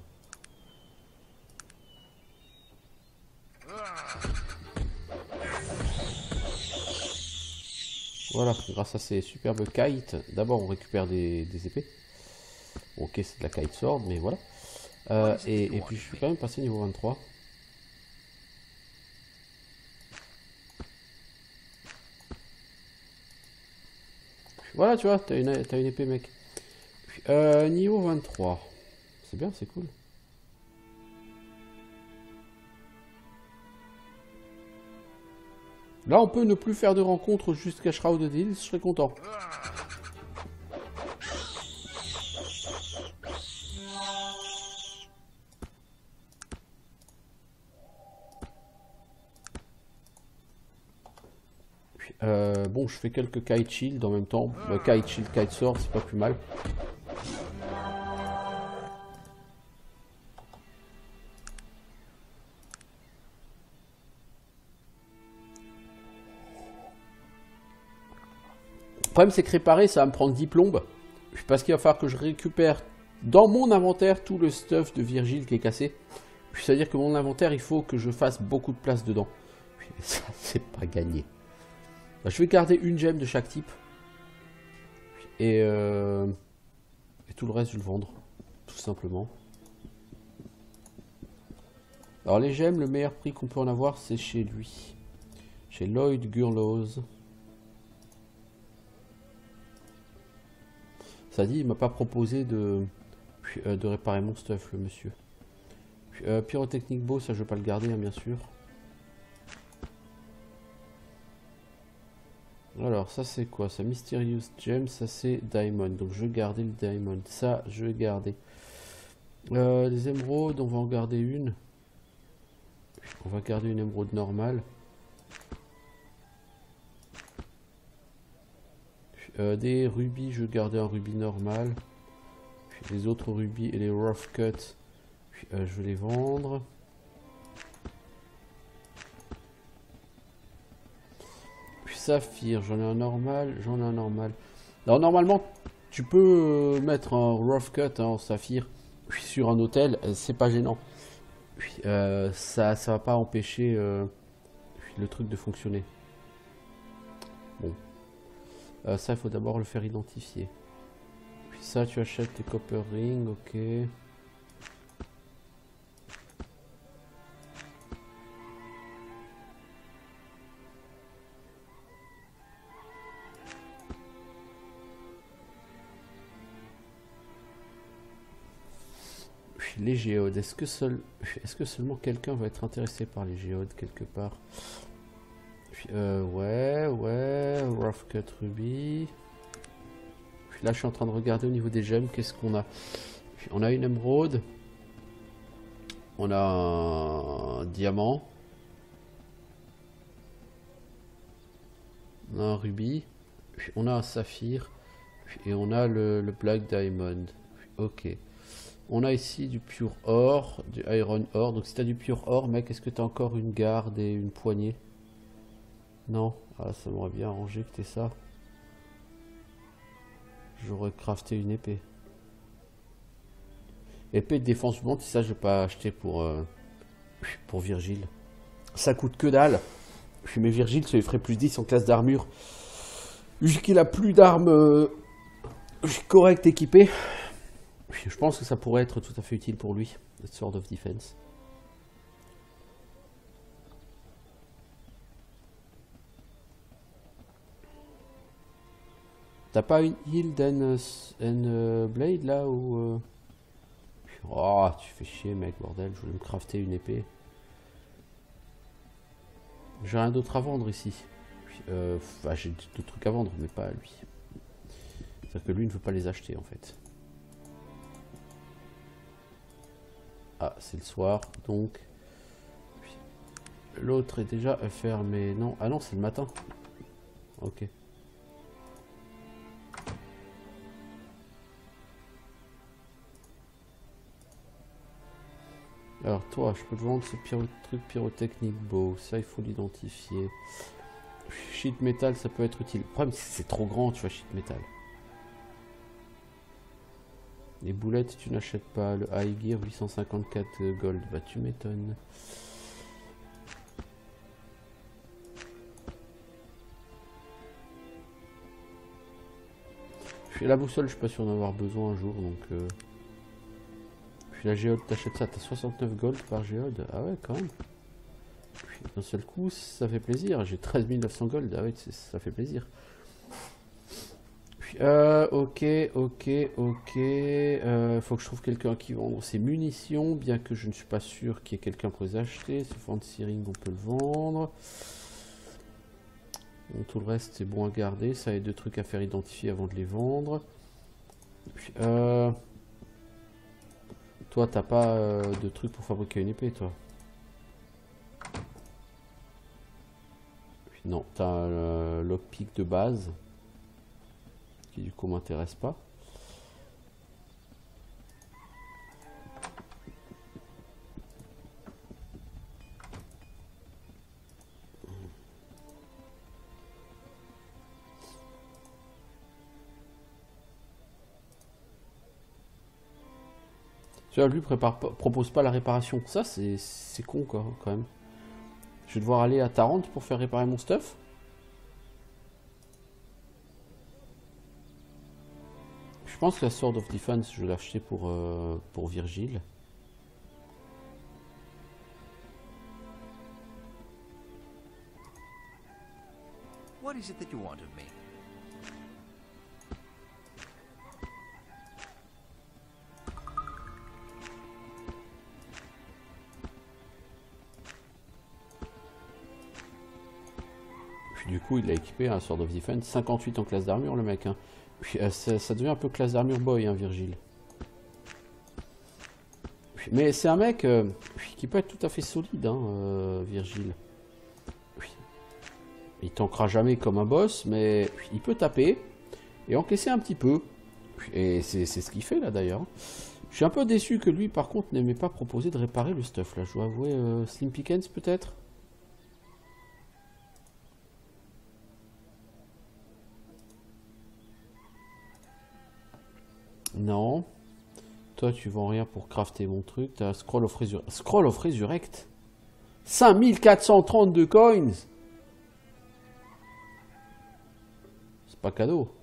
Voilà, grâce à ces superbes kites, d'abord on récupère des épées. Ok, c'est de la kite sword, mais voilà. Et puis je suis quand même passé niveau 23. Voilà, tu vois, t'as une épée, mec. Niveau 23. C'est bien, c'est cool. Là, on peut ne plus faire de rencontres jusqu'à Shrouded Hills, je serais content. Bon, je fais quelques kite shield en même temps. Kite shield, kite sword, c'est pas plus mal. Le problème, c'est que réparer, ça va me prendre 10 plombes. Parce qu'il va falloir que je récupère dans mon inventaire tout le stuff de Virgile qui est cassé. C'est-à-dire que mon inventaire, il faut que je fasse beaucoup de place dedans. Ça, c'est pas gagné. Je vais garder une gemme de chaque type. Et tout le reste, je vais le vendre. Tout simplement. Alors les gemmes, le meilleur prix qu'on peut en avoir, c'est chez lui. Chez Lloyd Gurlows. Ça dit, il m'a pas proposé de réparer mon stuff, le monsieur. Pyrotechnique beau, ça je vais pas le garder, hein, bien sûr. Alors, ça c'est quoi? Ça Mysterious Gem, ça c'est Diamond. Donc je vais garder le Diamond. Ça, je vais garder. Les émeraudes, on va en garder une. On va garder une émeraude normale. Des rubis, je vais garder un rubis normal. Puis les autres rubis et les rough cut, je vais les vendre. Puis saphir, j'en ai un normal, j'en ai un normal. Alors normalement, tu peux mettre un rough cut en saphir sur un hôtel, c'est pas gênant. Ça va pas empêcher le truc de fonctionner. Bon. Ça, il faut d'abord le faire identifier. Puis ça, tu achètes tes copper rings, ok. Puis les géodes, est-ce que seulement quelqu'un va être intéressé par les géodes quelque part? Puis, ouais, rough cut ruby. Puis là, je suis en train de regarder au niveau des gemmes, qu'est-ce qu'on a. Puis, on a une émeraude. On a un diamant. On a un rubis. Puis, on a un saphir. Puis, et on a le black diamond. Puis, ok. On a ici du pure or, du iron ore. Donc si tu as du pure or, mec, est-ce que tu as encore une garde et une poignée? Non, ah, ça m'aurait bien arrangé que t'aies ça. J'aurais crafté une épée. Épée de défense mouvante, ça je vais pas acheter pour Virgile. Ça coûte que dalle. Mais Virgile, ça lui ferait plus 10 en classe d'armure. Vu qu'il a plus d'armes correctes équipées, je pense que ça pourrait être tout à fait utile pour lui, le Sword of Defense. T'as pas une Hild and Blade là ou Oh, tu fais chier mec, bordel, je voulais me crafter une épée. J'ai rien d'autre à vendre ici. Enfin, j'ai d'autres trucs à vendre, mais pas à lui. C'est-à-dire que lui ne veut pas les acheter en fait. Ah, c'est le soir, donc... L'autre est déjà fermé. Non, ah non, c'est le matin. Ok. Alors toi, je peux te vendre ce truc pyrotechnique beau. Ça, il faut l'identifier. Sheet metal, ça peut être utile. Le problème, c'est que c'est trop grand, tu vois, sheet metal. Les boulettes, tu n'achètes pas. Le high gear, 854 gold. Bah, tu m'étonnes. La boussole, je suis pas sûr d'en avoir besoin un jour, donc... Puis la géode, t'achètes ça, t'as 69 gold par géode. Ah ouais, quand même. Puis d'un seul coup, ça fait plaisir. J'ai 13 900 gold. Ah ouais, ça fait plaisir. Puis, ok. Faut que je trouve quelqu'un qui vend ses munitions, bien que je ne suis pas sûr qu'il y ait quelqu'un pour les acheter. Ce fancy ring, on peut le vendre. Bon, tout le reste, c'est bon à garder. Ça a deux trucs à faire identifier avant de les vendre. Puis, toi, t'as pas de truc pour fabriquer une épée, toi? Puis non, t'as un lockpick de base qui du coup m'intéresse pas. Tu vois, lui propose pas la réparation. Ça, c'est con quoi, quand même. Je vais devoir aller à Tarente pour faire réparer mon stuff. Je pense que la Sword of Defense, je vais l'acheter pour Virgile. What is it that you want of me? Puis du coup, il a équipé un Sword of Defense, 58 en classe d'armure, le mec. Hein. Puis, ça devient un peu classe d'armure boy, hein, Virgile. Puis, mais c'est un mec qui peut être tout à fait solide, hein, Virgile. Puis, il tankera jamais comme un boss, mais il peut taper et encaisser un petit peu. Et c'est ce qu'il fait là d'ailleurs. Je suis un peu déçu que lui, par contre, n'aimait pas proposer de réparer le stuff là. Je dois avouer, Slim Pickens peut-être. Non. Toi, tu vends rien pour crafter mon truc. T'as Scroll of Resurrect. Scroll of Resurrect 5432 coins. C'est pas cadeau.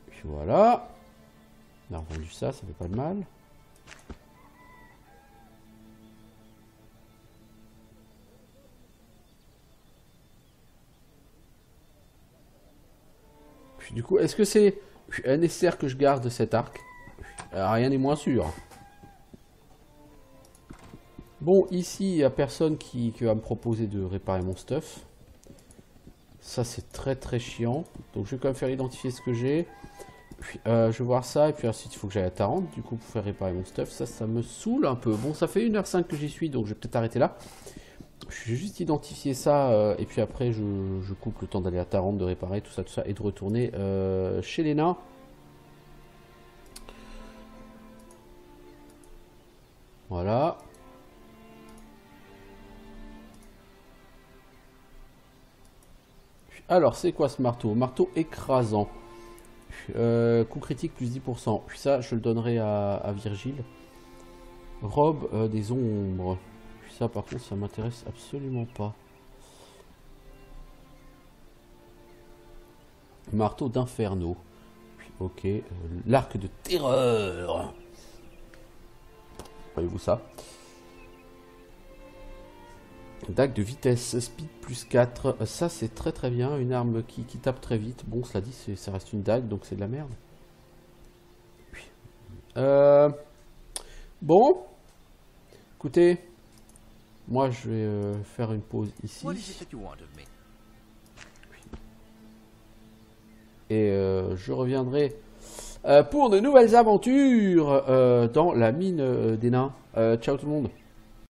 Puis voilà. On a revendu ça, ça fait pas de mal. Puis du coup, est-ce que c'est nécessaire que je garde cet arc? Rien n'est moins sûr. Bon, ici, il n'y a personne qui va me proposer de réparer mon stuff. Ça, c'est très très chiant. Donc, je vais quand même faire identifier ce que j'ai. Puis, je vais voir ça. Et puis ensuite, il faut que j'aille à Tarente, du coup, pour faire réparer mon stuff. Ça me saoule un peu. Bon, ça fait 1h05 que j'y suis, donc je vais peut-être arrêter là. Je vais juste identifier ça. Et puis après, je coupe le temps d'aller à Tarente, de réparer tout ça, et de retourner chez les nains. Voilà. Alors, c'est quoi ce marteau? Marteau écrasant. Coup critique plus 10%. Puis ça, je le donnerai à Virgile. Robe des ombres. Puis ça, par contre, ça m'intéresse absolument pas. Marteau d'inferno. Ok. L'arc de terreur. Voyez-vous ça? Dague de vitesse, speed plus 4. Ça, c'est très très bien. Une arme qui tape très vite. Bon, cela dit, ça reste une dague, donc c'est de la merde. Bon. Écoutez. Moi, je vais faire une pause ici. Et je reviendrai pour de nouvelles aventures dans la mine des nains. Ciao tout le monde.